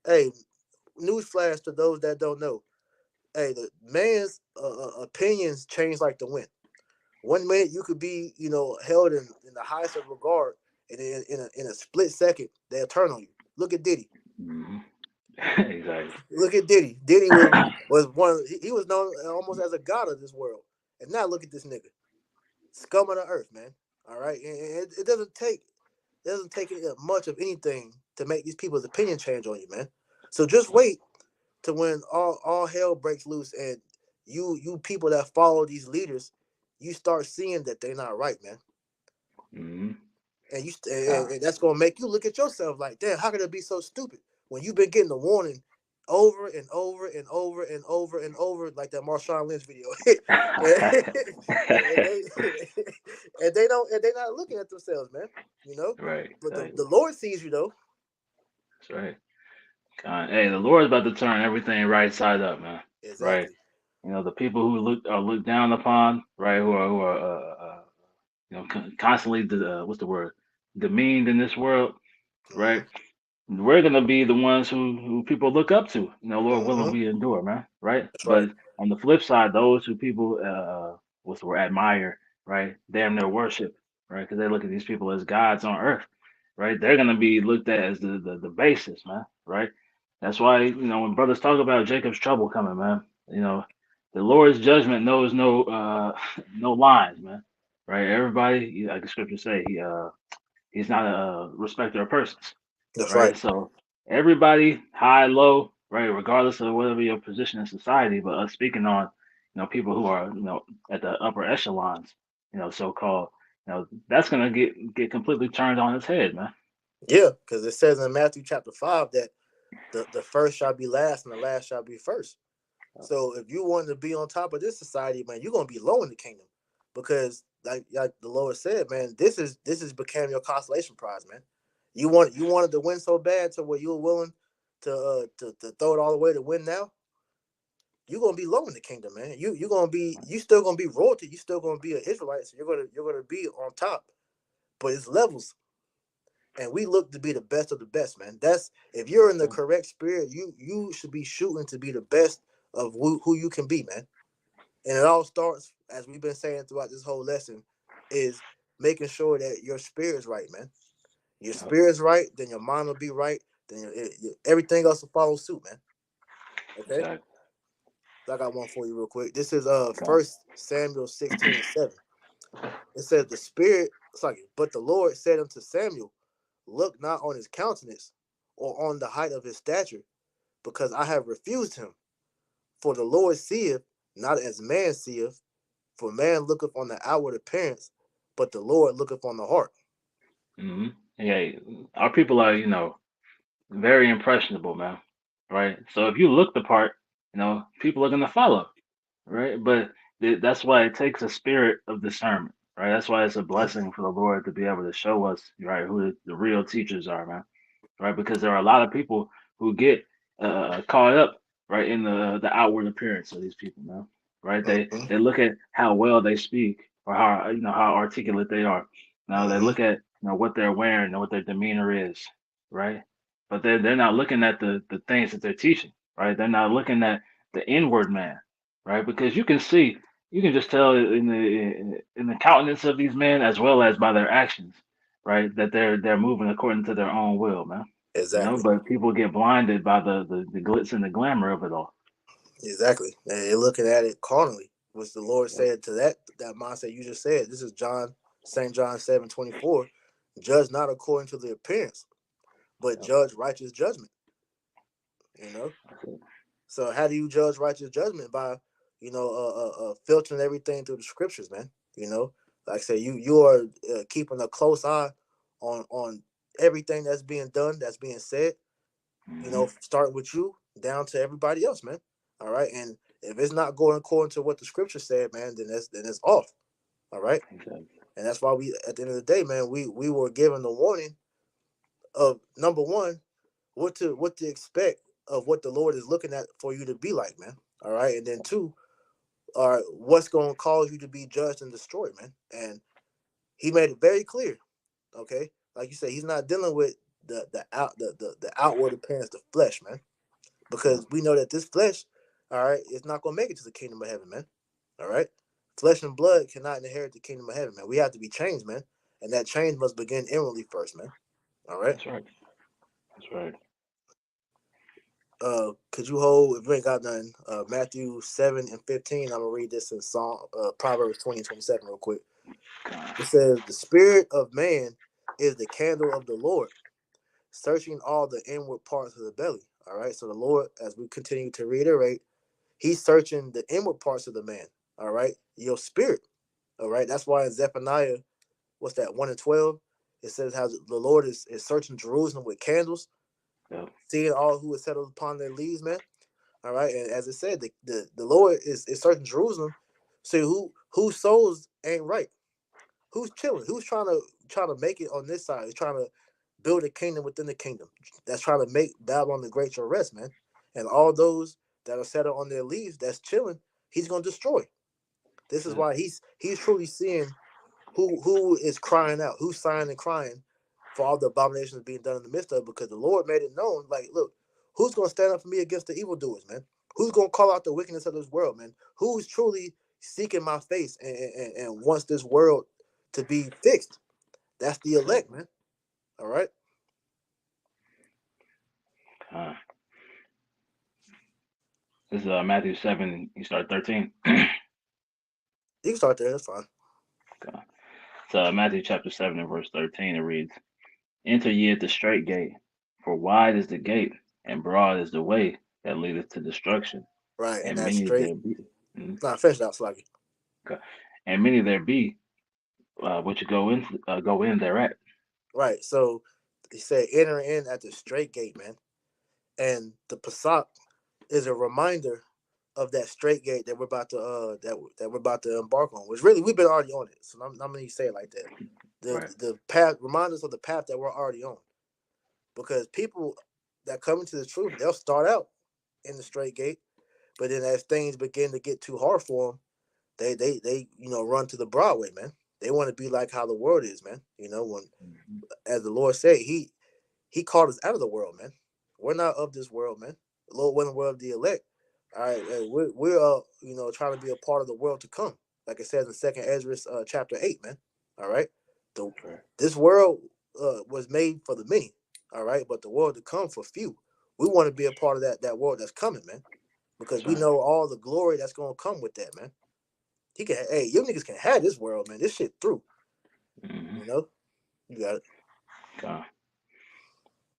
A: Hey, newsflash to those that don't know. Hey, the man's opinions change like the wind. One minute you could be, held in the highest of regard, and then in a split second they'll turn on you. Look at Diddy.
B: Hmm. Exactly.
A: Look at Diddy. Diddy was one. He was known almost as a god of this world, and now look at this nigga, scum of the earth, man. All right, and it doesn't take much of anything to make these people's opinion change on you, man. So just wait to when all hell breaks loose, and you people that follow these leaders, you start seeing that they're not right, man.
B: Hmm.
A: And that's gonna make you look at yourself like, damn, how could it be so stupid when you've been getting the warning over and over and over and over and over, like that Marshawn Lynch video, and they and they're not looking at themselves, man. You know,
B: Right.
A: but the,
B: Exactly.
A: the Lord sees you though.
B: That's right. Hey, the Lord's about to turn everything right side up, man. Right.
A: Exactly.
B: The people who looked down upon, right, who are constantly what's the word, demeaned in this world,
A: Mm-hmm.
B: right? We're gonna be the ones who people look up to. Lord willing,
A: Mm-hmm.
B: we endure, man, right?
A: That's right.
B: But on the flip side, those who people what's the word, admire, right? Damn near worship, right? Because they look at these people as gods on earth, right? They're gonna be looked at as the basis, man, right? That's why when brothers talk about Jacob's trouble coming, man, you know, the Lord's judgment knows no no lines, man, right? Everybody, like the scriptures say, he's not a respecter of persons,
A: That's right.
B: right? So everybody, high, low, right, regardless of whatever your position in society, but us speaking on, people who are, at the upper echelons, so called, that's gonna get completely turned on its head, man.
A: Yeah, because it says in Matthew chapter 5 that the first shall be last and the last shall be first. So if you want to be on top of this society, man, you're gonna be low in the kingdom, because like the Lord said, man, this is became your consolation prize, man. You wanted to win so bad to where you were willing to throw it all away to win now. You're gonna be low in the kingdom, man. You still gonna be royalty. You still gonna be an Israelite. So you're gonna be on top, but it's levels, and we look to be the best of the best, man. That's if you're in the correct spirit, you should be shooting to be the best of who you can be, man. And it all starts, as we've been saying throughout this whole lesson, is making sure that your spirit's right, man. Your
B: Yep.
A: spirit's right, then your mind will be right, then everything else will follow suit, man. Okay,
B: Exactly.
A: so I got one for you real quick. This is
B: Okay.
A: First Samuel 16:7. It says the spirit, sorry, but the Lord said unto Samuel, look not on his countenance or on the height of his stature, because I have refused him. For the Lord seeth not as man seeth, for man looketh on the outward appearance, but the Lord looketh on the heart.
B: Hmm. Yeah, our people are, very impressionable, man. Right. So if you look the part, people are gonna follow. Right. But that's why it takes a spirit of discernment. Right. That's why it's a
A: Mhm.
B: blessing for the Lord to be able to show us, right, who the real teachers are, man. Right? Because there are a lot of people who get caught up right in the outward appearance of these people, man. Right?
A: Mhm.
B: They look at how well they speak or how how articulate they are. Now they
A: Mhm.
B: look at what they're wearing and what their demeanor is, right? But they're not looking at the things that they're teaching, right? They're not looking at the inward man, right? Because you can just tell in the countenance of these men as well as by their actions, right? That they're moving according to their own will, man.
A: Exactly.
B: But people get blinded by the glitz and the glamour of it all.
A: Exactly. And they're looking at it carnally, which the Lord
B: Yep.
A: said to that mindset you just said. This is St. John 7:24. Judge not according to the appearance, but
B: Yep.
A: judge righteous judgment. You know?
B: That's it.
A: So how do you judge righteous judgment? By, filtering everything through the scriptures, man. You know, like I said, you are keeping a close eye on everything that's being done, that's being said.
B: Hmm.
A: Starting with you down to everybody else, man. All right, and if it's not going according to what the scripture said, man, then it's off. All right,
B: Exactly.
A: and that's why we, at the end of the day, man, we were given the warning of, number one, what to expect of what the Lord is looking at for you to be like, man. All right, and then two, what's going to cause you to be judged and destroyed, man. And He made it very clear. Okay, like you said, He's not dealing with the outward appearance, the flesh, man,
B: Yep.
A: because we know that this flesh, all right, is not going to make it to the kingdom of heaven, man. All right, flesh and blood cannot inherit the kingdom of heaven, man. We have to be changed, man, and that change must begin inwardly first, man. All right.
B: That's right. That's right.
A: Could you hold, if you ain't got nothing, Matthew 7:15? I'm gonna read this in Psalm, Proverbs 20:27 real quick.
B: God.
A: It says, "The spirit of man is the candle of the Lord, searching all the inward parts of the belly." All right. So the Lord, as we continue to reiterate, He's searching the inward parts of the man. All right, your spirit. All right. That's why in Zephaniah, what's that, 1:12? It says how the Lord is searching Jerusalem with candles,
B: Yep.
A: seeing all who is settled upon their leaves, man. All right, and as it said, the Lord is searching Jerusalem. See whose souls ain't right, who's chilling, who's trying to make it on this side, who's trying to build a kingdom within the kingdom, that's trying to make Babylon the Great your rest, man. And all those that are settled on their leaves, that's chilling, He's gonna destroy. This
B: That's
A: is
B: it.
A: why he's truly seeing who is crying out, who's sighing and crying for all the abominations being done in the midst of it, because the Lord made it known, like, look, who's gonna stand up for me against the evildoers, man? Who's gonna call out the wickedness of this world, man? Who's truly seeking my face and wants this world to be fixed? That's the
B: That's it.
A: elect, man. All right,
B: God. This is Matthew 7. You start 13.
A: you can start there. That's fine.
B: God. So Matthew chapter 7 and verse 13. It reads, "Enter ye at the straight gate, for wide is the gate, and broad is the way that leadeth to destruction,
A: Right, and
B: and
A: that's
B: many
A: straight.
B: there be." Mhm.
A: Nah, finish it out, Sluggy.
B: Okay. And many there be which go in thereat.
A: Right. So he said, enter in at the straight gate, man. And the Passat is a reminder of that straight gate that we're about to embark on. Which really we've been already on it. So I'm not gonna say it like that.
B: Right.
A: The path remind us of the path that we're already on. Because people that come into the truth, they'll start out in the straight gate, but then as things begin to get too hard for them, they run to the Broadway, man. They want to be like how the world is, man. When
B: Mm-hmm.
A: as the Lord said, He called us out of the world, man. We're not of this world, man. The Lord wasn't of the elect. All right, we're trying to be a part of the world to come, like it says in Second Ezra chapter 8, man. All right, the
B: Right.
A: this world was made for the many, all right, but the world to come for few. We want to be a part of that world that's coming, man, because
B: That's
A: we
B: right.
A: know all the glory that's gonna come with that, man. Hey, you niggas can have this world, man. This shit through,
B: Mm-hmm.
A: you know. You got it.
B: Uh,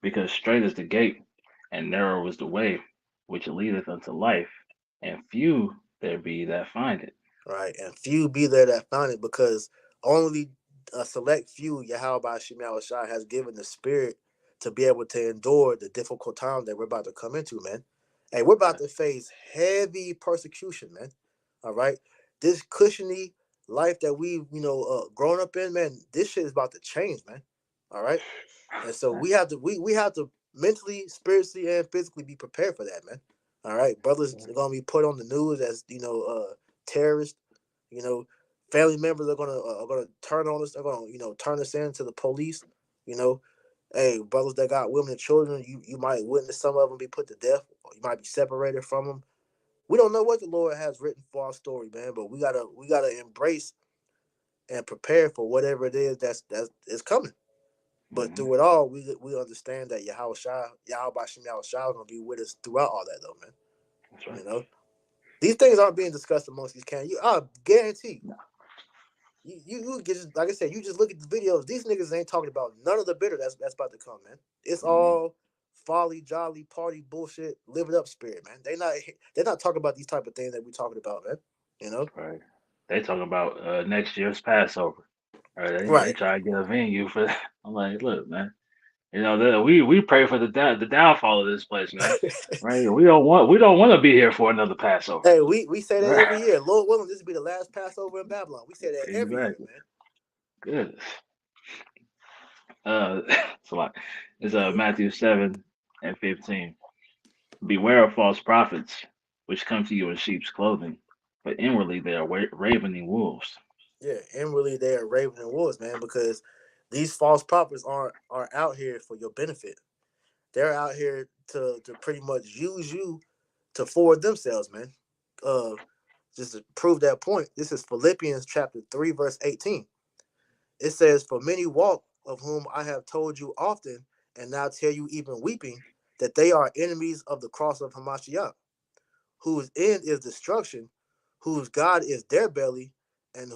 B: because straight is the gate, and narrow is the way which leadeth unto life, and few there be that find it.
A: Right? And few be there that find it, because only a select few Yahweh Shemel Shai has given the spirit to be able to endure the difficult time that we're about to come into, man. Hey, we're about
B: Right.
A: to face heavy persecution, man. All right. This cushiony life that we've, grown up in, man, this shit is about to change, man. All right. And so
B: Right.
A: we have to mentally, spiritually, and physically be prepared for that, man. All right, brothers are gonna be put on the news as terrorists. You know, family members are gonna turn on us. They're gonna turn us in to the police. You know, hey, brothers that got women and children, you might witness some of them be put to death, or you might be separated from them. We don't know what the Lord has written for our story, man, but we gotta embrace and prepare for whatever it is that's is coming. But
B: Mm-hmm.
A: through it all, we understand that Yahweh Bashim Yahweh Shai is gonna be with us throughout all that, though, man.
B: That's right.
A: You know, these things aren't being discussed amongst these can. I guarantee
B: No.
A: you just like I said, you just look at the videos. These niggas ain't talking about none of the bitter that's about to come, man. It's
B: Mm-hmm.
A: all folly, jolly, party, bullshit, live it up spirit, man. They're not talking about these type of things that we talking about, man. You know,
B: Right. They talk about next year's Passover. Right. They
A: right?
B: try to get a venue for that. I'm like, look, man. We pray for the downfall of this place, man. Right? We don't want to be here for another Passover.
A: Hey, we say that
B: Right.
A: every year. Lord willing, this will be the last Passover in Babylon. We say that every year,
B: Exactly.
A: man.
B: Good. It's a lot. It's
A: Yeah,
B: Matthew 7:15. Beware of false prophets, which come to you in sheep's clothing, but inwardly they are ravening wolves.
A: yeah, and really they are raving and wolves, man, because these false prophets aren't out here for your benefit. They're out here to pretty much use you to forward themselves, man. Uh, just to prove that point, this is Philippians chapter 3, verse 18. It says, "For many walk, of whom I have told you often, and now tell you even weeping, that they are enemies of the cross of Hamashiach, whose end is destruction, whose God is their belly, and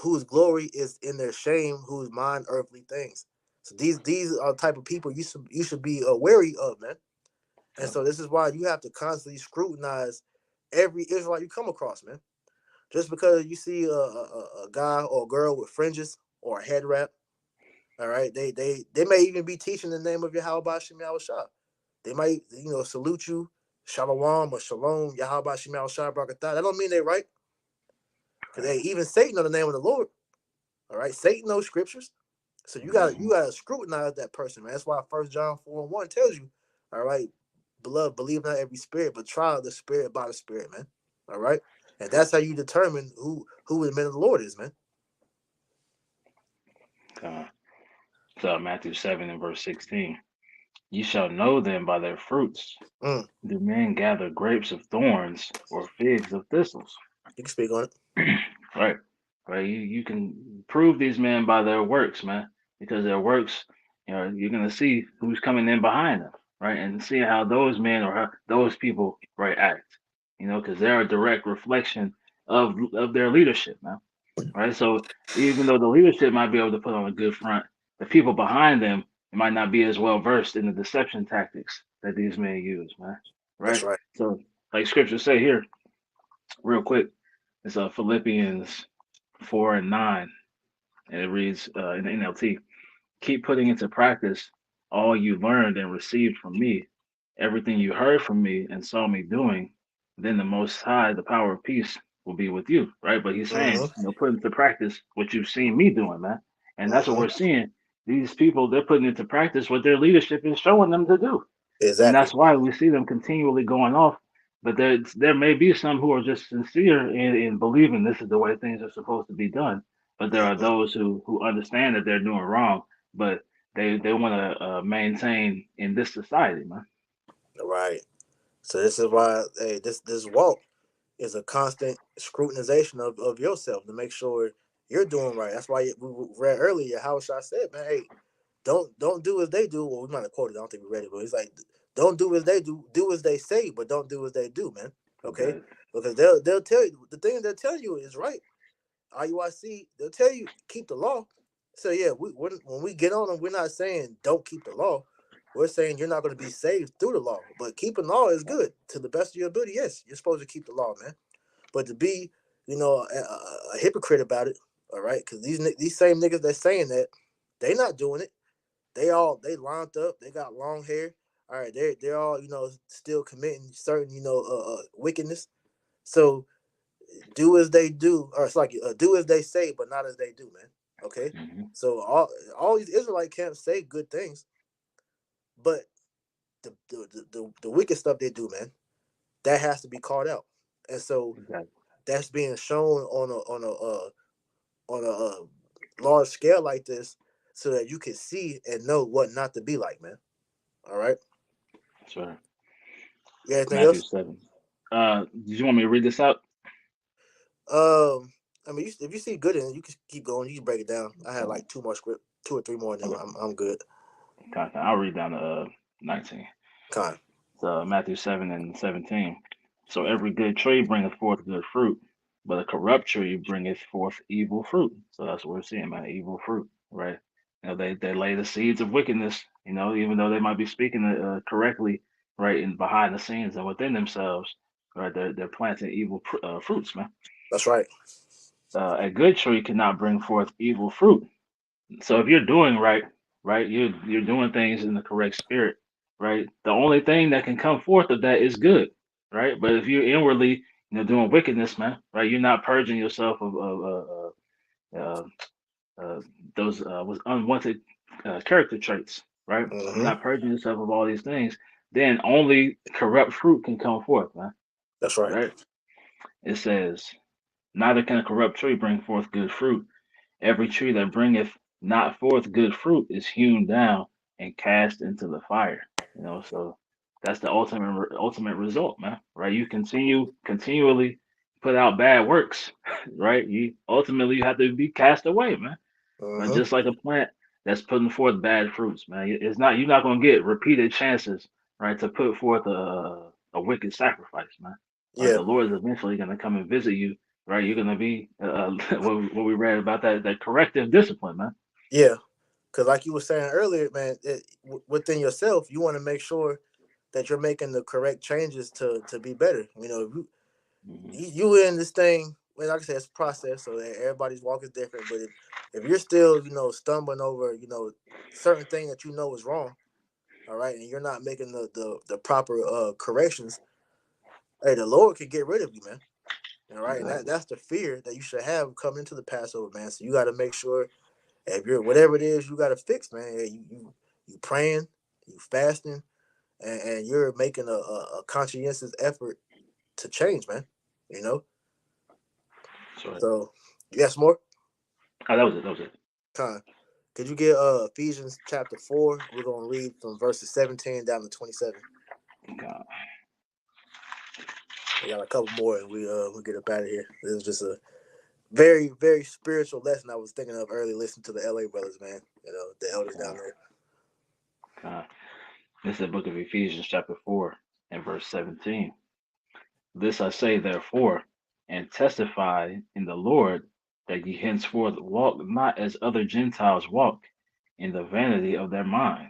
A: whose glory is in their shame, whose mind earthly things." So these are the type of people you should be wary of, man. And
B: So,
A: so this is why you have to constantly scrutinize every Israelite you come across, man. Just because you see a guy or a girl with fringes or a head wrap, all right, they may even be teaching the name of Yahweh Shem Shah. They might salute you, Shalom or Shalom, Yahweh Shem Shah Barakatah. That don't mean they right, because
B: right.
A: hey, even Satan know the name of the Lord. All right, Satan knows scriptures. So you got
B: Hmm.
A: you got to scrutinize that person, man. That's why First John 4:1 tells you, all right, beloved, believe not every spirit, but try the spirit by the spirit, man. All right, and that's how you determine who the man of the Lord is, man.
B: Uh, Matthew 7:16. Ye shall know them by their fruits.
A: Mm,
B: Do men gather grapes of thorns or figs of thistles?
A: you can speak on it.
B: Right. Right. You can prove these men by their works, man, because their works, you're gonna see who's coming in behind them, right, and see how those men or how those people, right, act, because they're a direct reflection of their leadership, man, right. So even though the leadership might be able to put on a good front, the people behind them might not be as well versed in the deception tactics that these men use, man,
A: That's
B: right.
A: right.
B: So like scripture say here, real quick, it's Philippians 4:9, and it reads in the NLT: "Keep putting into practice all you learned and received from me, everything you heard from me and saw me doing. then the Most High, the power of peace, will be with you, right? But he's saying,
A: Mm-hmm.
B: put into practice what you've seen me doing, man. And that's what we're
A: Mm-hmm.
B: seeing. These people, they're putting into practice what their leadership is showing them to do. And
A: Exactly.
B: that's why we see them continually going off. But there may be some who are just sincere in believing this is the way things are supposed to be done. But there are
A: Mm-hmm.
B: those who understand that they're doing wrong, but they want to maintain in this society, man.
A: Right. So this is why, hey, this walk is a constant scrutinization of yourself to make sure you're doing right. That's why we read earlier how I said, man, hey, don't do as they do. Well, we might have quoted. I don't think we read it, but it's like, don't do as they do. Do as they say, but don't do as they do, man. Okay,
B: Okay.
A: because they'll tell you the thing they'll tell you is right. IUIC, they'll tell you keep the law. So yeah, when we get on them, we're not saying don't keep the law. We're saying you're not going to be saved through the law, but keeping law is good to the best of your ability. Yes, you're supposed to keep the law, man. But to be, a hypocrite about it, all right? Because these same niggas that's saying that, they not doing it. They lined up. They got long hair. All right, they're all still committing certain wickedness. So do as they do, or it's like do as they say, but not as they do, man. Okay,
B: Hmm.
A: so all these Israelite camps say good things, but the wicked stuff they do, man, that has to be called out, and so
B: Exactly.
A: that's being shown on a large scale like this, so that you can see and know what not to be like, man. All right,
B: That's right.
A: you got anything
B: Matthew
A: else?
B: 7. Did you want me to read this out?
A: I mean, if you see good in it, you can keep going. You can break it down. I had like two more script, two or three more, and then
B: Okay.
A: I'm good.
B: I'll read down to 19.
A: Con.
B: So Matthew 7 and 17. So every good tree bringeth forth good fruit, but a corrupt tree bringeth forth evil fruit. So that's what we're seeing, man, evil fruit, right? They lay the seeds of wickedness, even though they might be speaking correctly, right, and behind the scenes and within themselves, right? They're planting evil fruits, man.
A: That's right.
B: A good tree cannot bring forth evil fruit. So if you're doing right, right, you're doing things in the correct spirit, right? The only thing that can come forth of that is good, right? But if you're inwardly, doing wickedness, man, right, you're not purging yourself of uh, those was unwanted character traits, right? You're
A: Mm-hmm.
B: not purging yourself of all these things. Then only corrupt fruit can come forth, man,
A: That's right.
B: right? It says, neither can a corrupt tree bring forth good fruit. Every tree that bringeth not forth good fruit is hewn down and cast into the fire. So that's the ultimate result, man. Right? You continually put out bad works, right? You have to be cast away, man. Right?
A: Mm-hmm.
B: Just like a plant that's putting forth bad fruits, man. You're not gonna get repeated chances, right, to put forth a wicked sacrifice, man. Right?
A: Yeah.
B: The Lord is eventually gonna come and visit you, right? You're gonna be what we read about that corrective discipline, man.
A: Yeah. Because like you were saying earlier, man, within yourself, you want to make sure that you're making the correct changes to be better.
B: Hmm.
A: You in this thing. Well, like I said, it's a process, so everybody's walk is different. But if you're still stumbling over certain thing that you know is wrong, all right, and you're not making the proper corrections, hey, the Lord can get rid of you, man. All right, and
B: Exactly.
A: that's the fear that you should have coming into the Passover, man. So you got to make sure if you're whatever it is you got to fix, man. You praying, you fasting, and you're making a conscientious effort to change, man. You know.
B: That's right.
A: So yes, more.
B: Oh, that was it. That was it.
A: Con. Could you get Ephesians chapter 4? We're gonna read from verses 17 down to 27.
B: God.
A: We got a couple more, and we'll get up out of here. This is just a very very spiritual lesson I was thinking of early. Listening to the LA brothers, man. The elders down
B: God.
A: there.
B: God. This is the book of Ephesians, chapter 4, and verse 17. This I say, therefore, and testify in the Lord, that ye henceforth walk not as other Gentiles walk, in the vanity of their mind.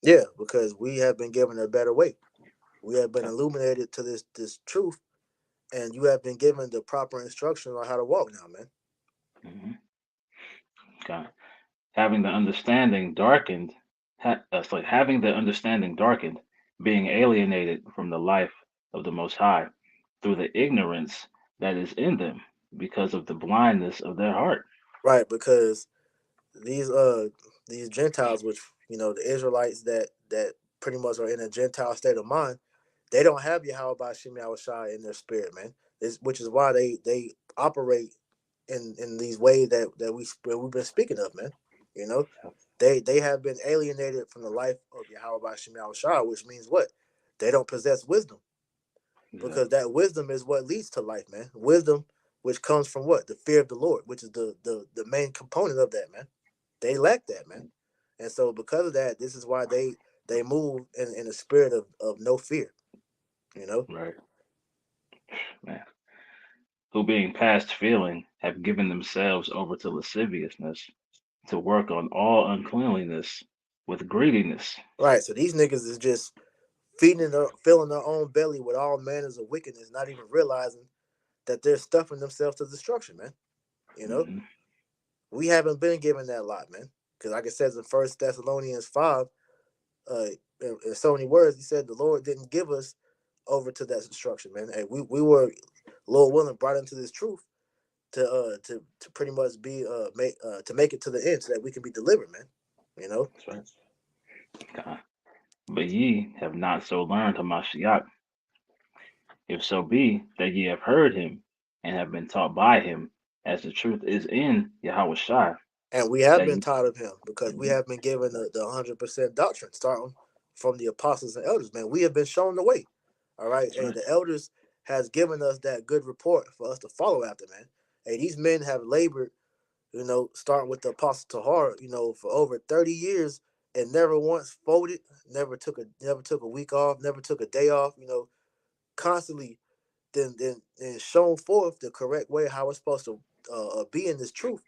A: Yeah, because we have been given a better way. We have been illuminated to this truth, and you have been given the proper instructions on how to walk now, man.
B: Mhm. God. Having the understanding darkened, having the understanding darkened, being alienated from the life of the Most High, through the ignorance that is in them because of the blindness of their heart.
A: Right, because these uh these Gentiles, which the Israelites that pretty much are in a Gentile state of mind, they don't have Yahweh by Shem Shai in their spirit, man. Which is why they operate in these ways that we've been speaking of, man. You know, they have been alienated from the life of Yahweh by Shem Shai, which means what? They don't possess wisdom, because
B: Exactly.
A: that wisdom is what leads to life, man. Wisdom, which comes from what? The fear of the Lord, which is the main component of that, man. They lack that, man. And so because of that, this is why they move in a spirit of no fear, you know?
B: Right, man. Who being past feeling have given themselves over to lasciviousness, to work on all uncleanliness with greediness.
A: Right. So these niggas is just filling their own belly with all manners of wickedness, not even realizing that they're stuffing themselves to destruction, man. You know?
B: Hmm.
A: We haven't been given that lot, man. Because like it says in First Thessalonians 5, uh, in so many words, he said the Lord didn't give us over to that destruction, man. And we were, Lord willing, brought into this truth to pretty much be make it to the end so that we can be delivered, man. You know?
B: That's right. God. But ye have not so learned Hamashiach, if so be that ye have heard him and have been taught by him, as the truth is in Yahweh Shai,
A: And we have
B: that
A: been
B: ye.
A: taught of him because we
B: Mhm.
A: have been given the 100% doctrine, starting from the apostles and elders, man. We have been shown the way. All right.
B: That's
A: Hey,
B: right.
A: the elders has given us that good report for us to follow after, man. Hey, these men have labored, starting with the apostle Tahar, for over 30 years and never once folded, never took a week off, never took a day off, constantly then shown forth the correct way how it's supposed to be in this truth.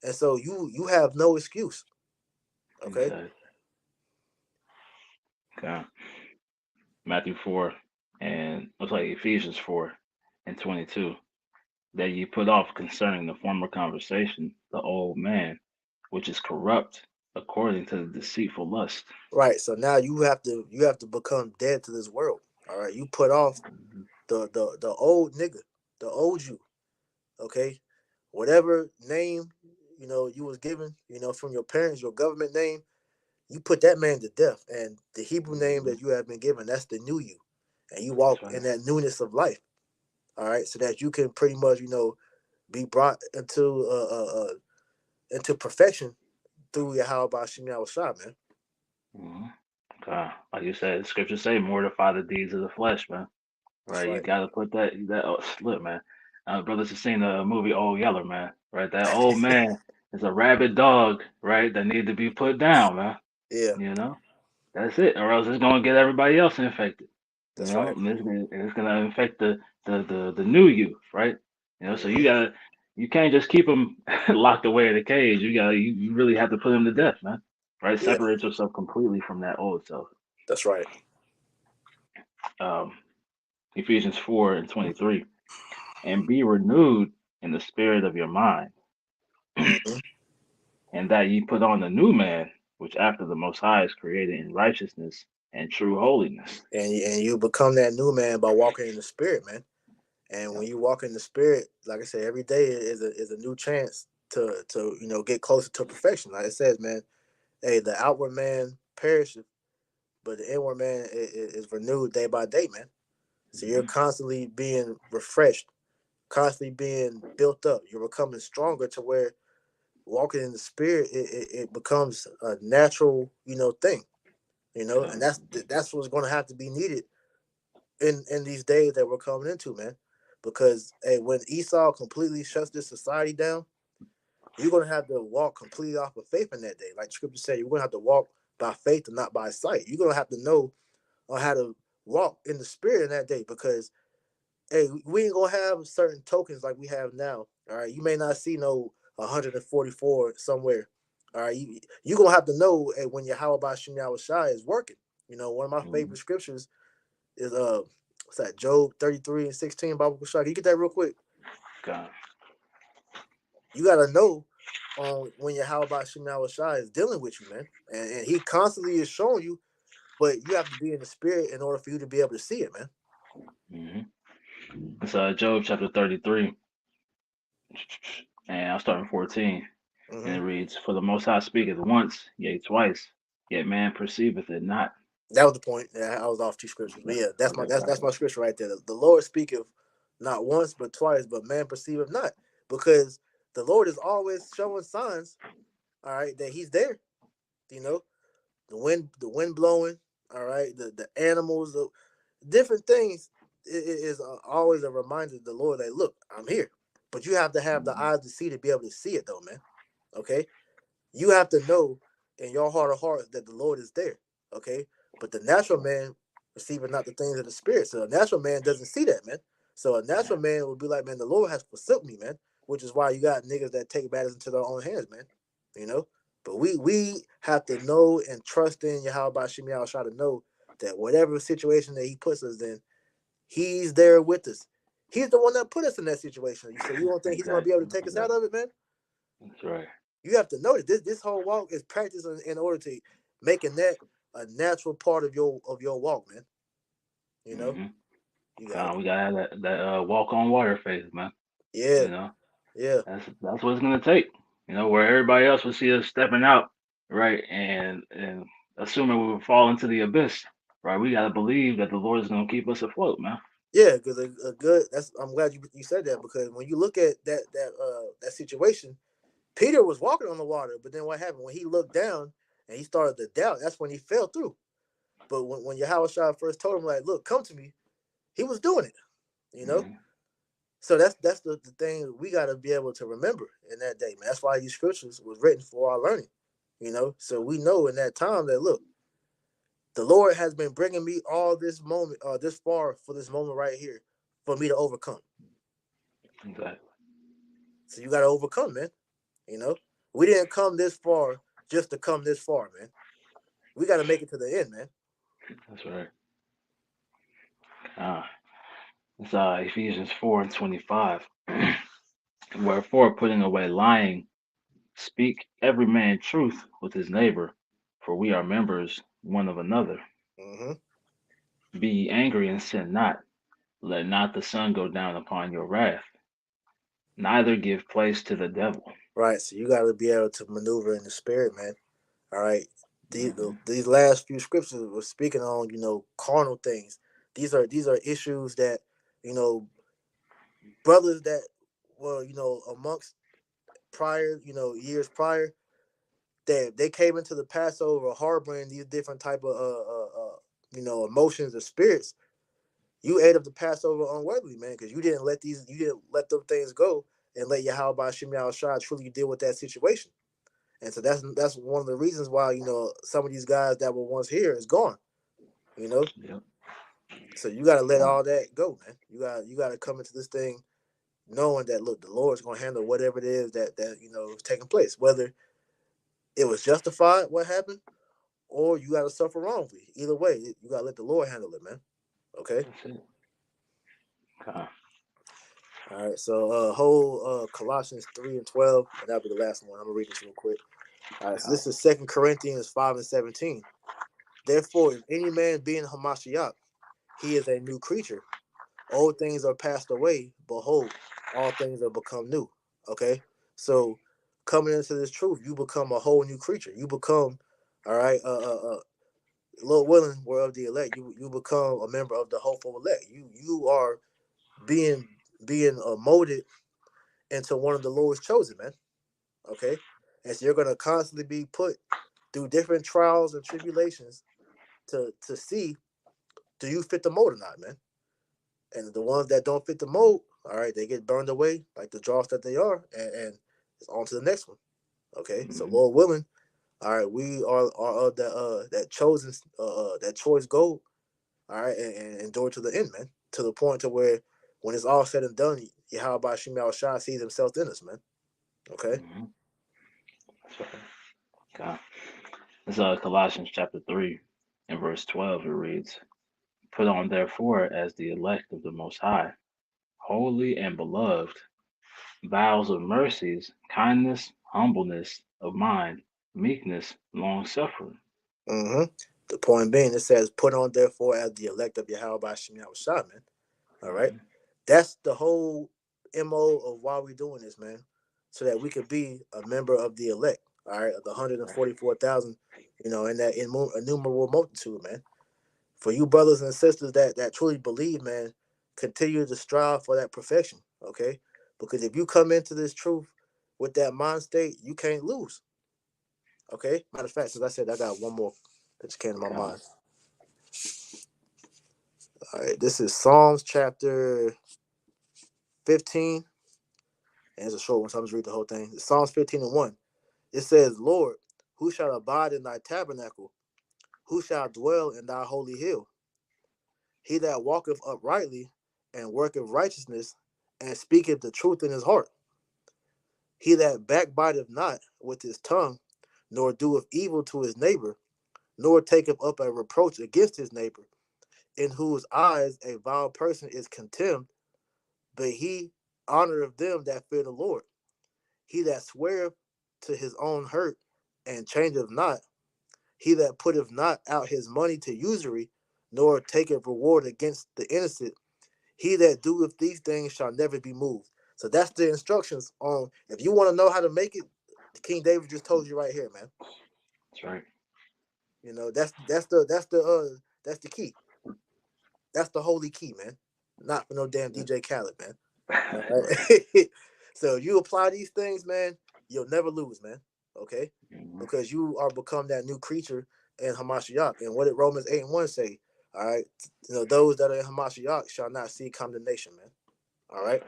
A: And so you have no excuse. Okay.
B: Exactly. Okay. Matthew 4 and looks like Ephesians 4 and 22. That ye put off concerning the former conversation the old man, which is corrupt according to the deceitful lust.
A: Right. So now you have to become dead to this world. All right. You put off
B: Mhm.
A: the old nigga, the old you. Okay. Whatever name you was given, from your parents, your government name, you put that man to death. And the Hebrew name
B: Mhm.
A: that you have been given, that's the new you. And you
B: That's
A: walk
B: right.
A: in that newness of life. All right. So that you can pretty much, be brought into perfection through Yahweh Bashim Shah, man.
B: Mhm. Okay. Like you said, the scriptures say, mortify the deeds of the flesh, man.
A: That's
B: Right? You
A: right.
B: got to put that. Oh, look, man. Brothers have seen the movie Old Yeller, man. Right? That old man is a rabid dog, right? That need to be put down, man.
A: Yeah,
B: You know, that's it, or else it's gonna get everybody else infected. You
A: that's
B: know,
A: right.
B: and it's gonna infect the new you, right? You know, so
A: Hmm.
B: you can't just keep them locked away in a cage. You really have to put them to death, man. Right?
A: Yeah,
B: Separate yourself completely from that old self.
A: that's right.
B: Um, Ephesians 4 and 23, and be renewed in the spirit of your mind,
A: Hmm.
B: and that ye put on the new man, which after the Most High is created in righteousness and true holiness.
A: And you become that new man by walking in the spirit, man. And
B: Yep.
A: when you walk in the spirit, like I said, every day is a new chance to get closer to perfection. Like it says, man, hey, the outward man perishes, but the inward man is renewed day by day, man. So you're
B: Hmm.
A: constantly being refreshed, constantly being built up. You're becoming stronger to where walking in the spirit it becomes a natural thing,
B: Okay.
A: and that's what's going to have to be needed in these days that we're coming into, man. Because hey, when Esau completely shuts this society down, you're going to have to walk completely off of faith in that day. Like the scripture said, you're going to have to walk by faith and not by sight. You're going to have to know on how to walk in the spirit in that day, because hey, we ain't gonna have certain tokens like we have now. All right, you may not see no 144 somewhere. All right, you gonna have to know, hey, when your how about Shem Shai is working. One of my
B: Hmm.
A: favorite scriptures is what's that? Job 33 and 16. Bible Shai. Can you get that real quick?
B: Okay.
A: You gotta know when your how about Shem Shai is dealing with you, man, and he constantly is showing you, but you have to be in the spirit in order for you to be able to see it, man.
B: Hmm. It's Job chapter 33, and I'll start in 14. And
A: Hmm.
B: it reads, "For the Most High speaketh once, yea, twice, yet man perceiveth it not."
A: That was the point. Yeah, I was off two scriptures, but yeah, that's my
B: Okay,
A: that's my scripture right there. The Lord speaketh not once but twice, but man perceiveth not, because the Lord is always showing signs. All right, that He's there. You know, the wind blowing. All right, the animals, the different things. It is always a reminder to the Lord that look, I'm here. But you have to have the eyes to see to be able to see it, though, man. Okay, you have to know in your heart of hearts that the Lord is there. Okay. But the natural man receiving not the things of the spirit. So a natural man doesn't see that, man. So a natural man would be like, man, the Lord has forsook me, man. Which is why you got niggas that take matters into their own hands, man. You know? But we have to know and trust in Yahweh Shemi Shah to know that whatever situation that he puts us in, he's there with us. He's the one that put us in that situation. So you don't think he's gonna be able
B: exactly,
A: to take us out
B: exactly.
A: of it, man?
B: That's right.
A: You have to know that this whole walk is practice in order to making that a natural part of your walk, man. You know,
B: hmm
A: you got it.
B: We gotta have that walk on water faith, man.
A: Yeah,
B: You know,
A: yeah,
B: that's what it's gonna take. You know, where everybody else will see us stepping out, right, and assuming we will fall into the abyss, right? We gotta believe that the Lord is gonna keep us afloat, man.
A: yeah. Because a good. That's. I'm glad you said that, because when you look at that situation, Peter was walking on the water, but then what happened when he looked down and he started to doubt? That's when he fell through. But when Yahweh Shah first told him, like, look, come to me, he was doing it. You know.
B: hmm
A: So that's the thing we got to be able to remember in that day, man. That's why these scriptures was written for our learning, you know. So we know in that time that look, the Lord has been bringing me all this moment, this far for this moment right here, for me to overcome.
B: Exactly.
A: So you got to overcome, man. You know, we didn't come this far just to come this far, man. We got to make it to the end, man.
B: That's right. Uh, it's Ephesians 4:25. Wherefore, putting away lying, speak every man truth with his neighbor, for we are members one of another.
A: Hmm.
B: Be ye angry and sin not. Let not the sun go down upon your wrath, neither give place to the devil.
A: Right. So you got to be able to maneuver in the spirit, man. All right.
B: hmm
A: These last few scriptures were speaking on, carnal things. These are issues that, you know, brothers that were, amongst prior, years prior, that they came into the Passover harboring these different type of emotions or spirits. You ate up the Passover unworthily, man, because you didn't let them things go and let Yahweh Shem Shah truly deal with that situation. And so that's one of the reasons why, some of these guys that were once here is gone. You know,
B: Yep.
A: so you got to let
B: Uh,
A: all that go, man. You got to come into this thing knowing that look, the Lord's going to handle whatever it is that is taking place, whether it was justified what happened, or you got to suffer wrongfully. Either way, you got to let the Lord handle it, man. Okay.
B: that's it. Uh,
A: All right. So whole Colossians 3:12, and that'll be the last one. I'm gonna read this real quick. All right. So
B: uh,
A: this is 2 Corinthians 5:17. Therefore, if any man be in Hamashiach, he is a new creature. Old things are passed away. Behold, all things are become new. Okay. So coming into this truth, you become a whole new creature. You become, all right, Lord willing, we're of the elect. You become a member of the hopeful elect. You are being molded into one of the Lord's chosen, man. Okay. And so you're gonna constantly be put through different trials and tribulations to see, do you fit the mold or not, man? And the ones that don't fit the mold, all right, they get burned away like the dross that they are, and it's on to the next one. Okay, so
B: mhm,
A: Lord willing, all right, we are of that chosen that choice gold, all right, and endure to the end, man, to the point to where when it's all said and done, Yahweh Shema Shah sees himself in us, man. Okay.
B: mhm. That's right. It's Colossians chapter 3 and verse 12. It reads, "Put on therefore as the elect of the Most High, holy and beloved, vows of mercies, kindness, humbleness of mind, meekness, long suffering."
A: Mm-hmm. The point being, it says, "Put on therefore as the elect of Yahweh Shema Shah," man. All right.
B: Mhm,
A: That's the whole MO of why we're doing this, man. So that we could be a member of the elect, all right, of the
B: Right.
A: 144,000, in that innumerable multitude, man. For you brothers and sisters that truly believe, man, continue to strive for that perfection, okay? Because if you come into this truth with that mind state, you can't lose, okay? Matter of fact, since I said I got one more that just came to my
B: Con.
A: mind. All right, this is Psalms chapter 15, and it's a short one, so I'm just read the whole thing. It's Psalms 15 and 1. It says, Lord, who shall abide in thy tabernacle? Who shall dwell in thy holy hill? He that walketh uprightly and worketh righteousness and speaketh the truth in his heart. He that backbiteth not with his tongue, nor doeth evil to his neighbor, nor taketh up a reproach against his neighbor, in whose eyes a vile person is contemned, but he honoreth them that fear the Lord. He that sweareth to his own hurt and changeth not, he that putteth not out his money to usury, nor taketh reward against the innocent, he that doeth these things shall never be moved. So that's the instructions on if you want to know how to make it. King David just told you right here, man.
B: That's right.
A: That's the key. That's the holy key, man. Not for no damn
B: Yep.
A: DJ Khaled, man. All
B: Right.
A: right. So you apply these things, man, you'll never lose, man. Okay,
B: Hmm.
A: because you are become that new creature in Hamashiach. And what did Romans 8 and 1 say? All right, those that are in Hamashiach shall not see condemnation, man. All right.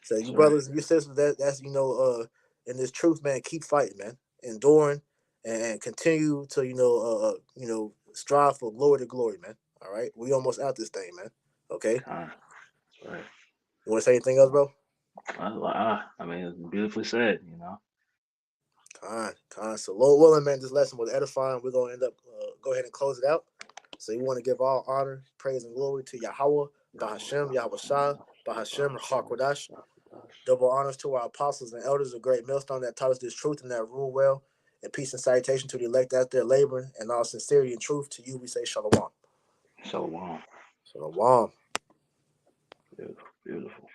A: So
B: That's
A: you
B: right.
A: brothers and you sisters, that's in this truth, man. Keep fighting, man. Enduring and continue to strive for glory to glory, man. All right, we almost out this thing, man. Okay,
B: Con. That's right.
A: you want to say anything else, bro?
B: I mean, it's beautifully said. You know.
A: Con. So Lord willing, man, this lesson was edifying. We're gonna end up go ahead and close it out. So you want to give all honor, praise, and glory to Yahweh, Bahashem, Yahweh Shah, Bahashem, Hakwadash. Double honors to our apostles and elders of Great Millstone that taught us this truth and that rule well. And peace and salutation to the elect out there laboring. And all sincerity and truth to you, we say shalom.
B: So
A: Shalom.
B: beautiful, beautiful.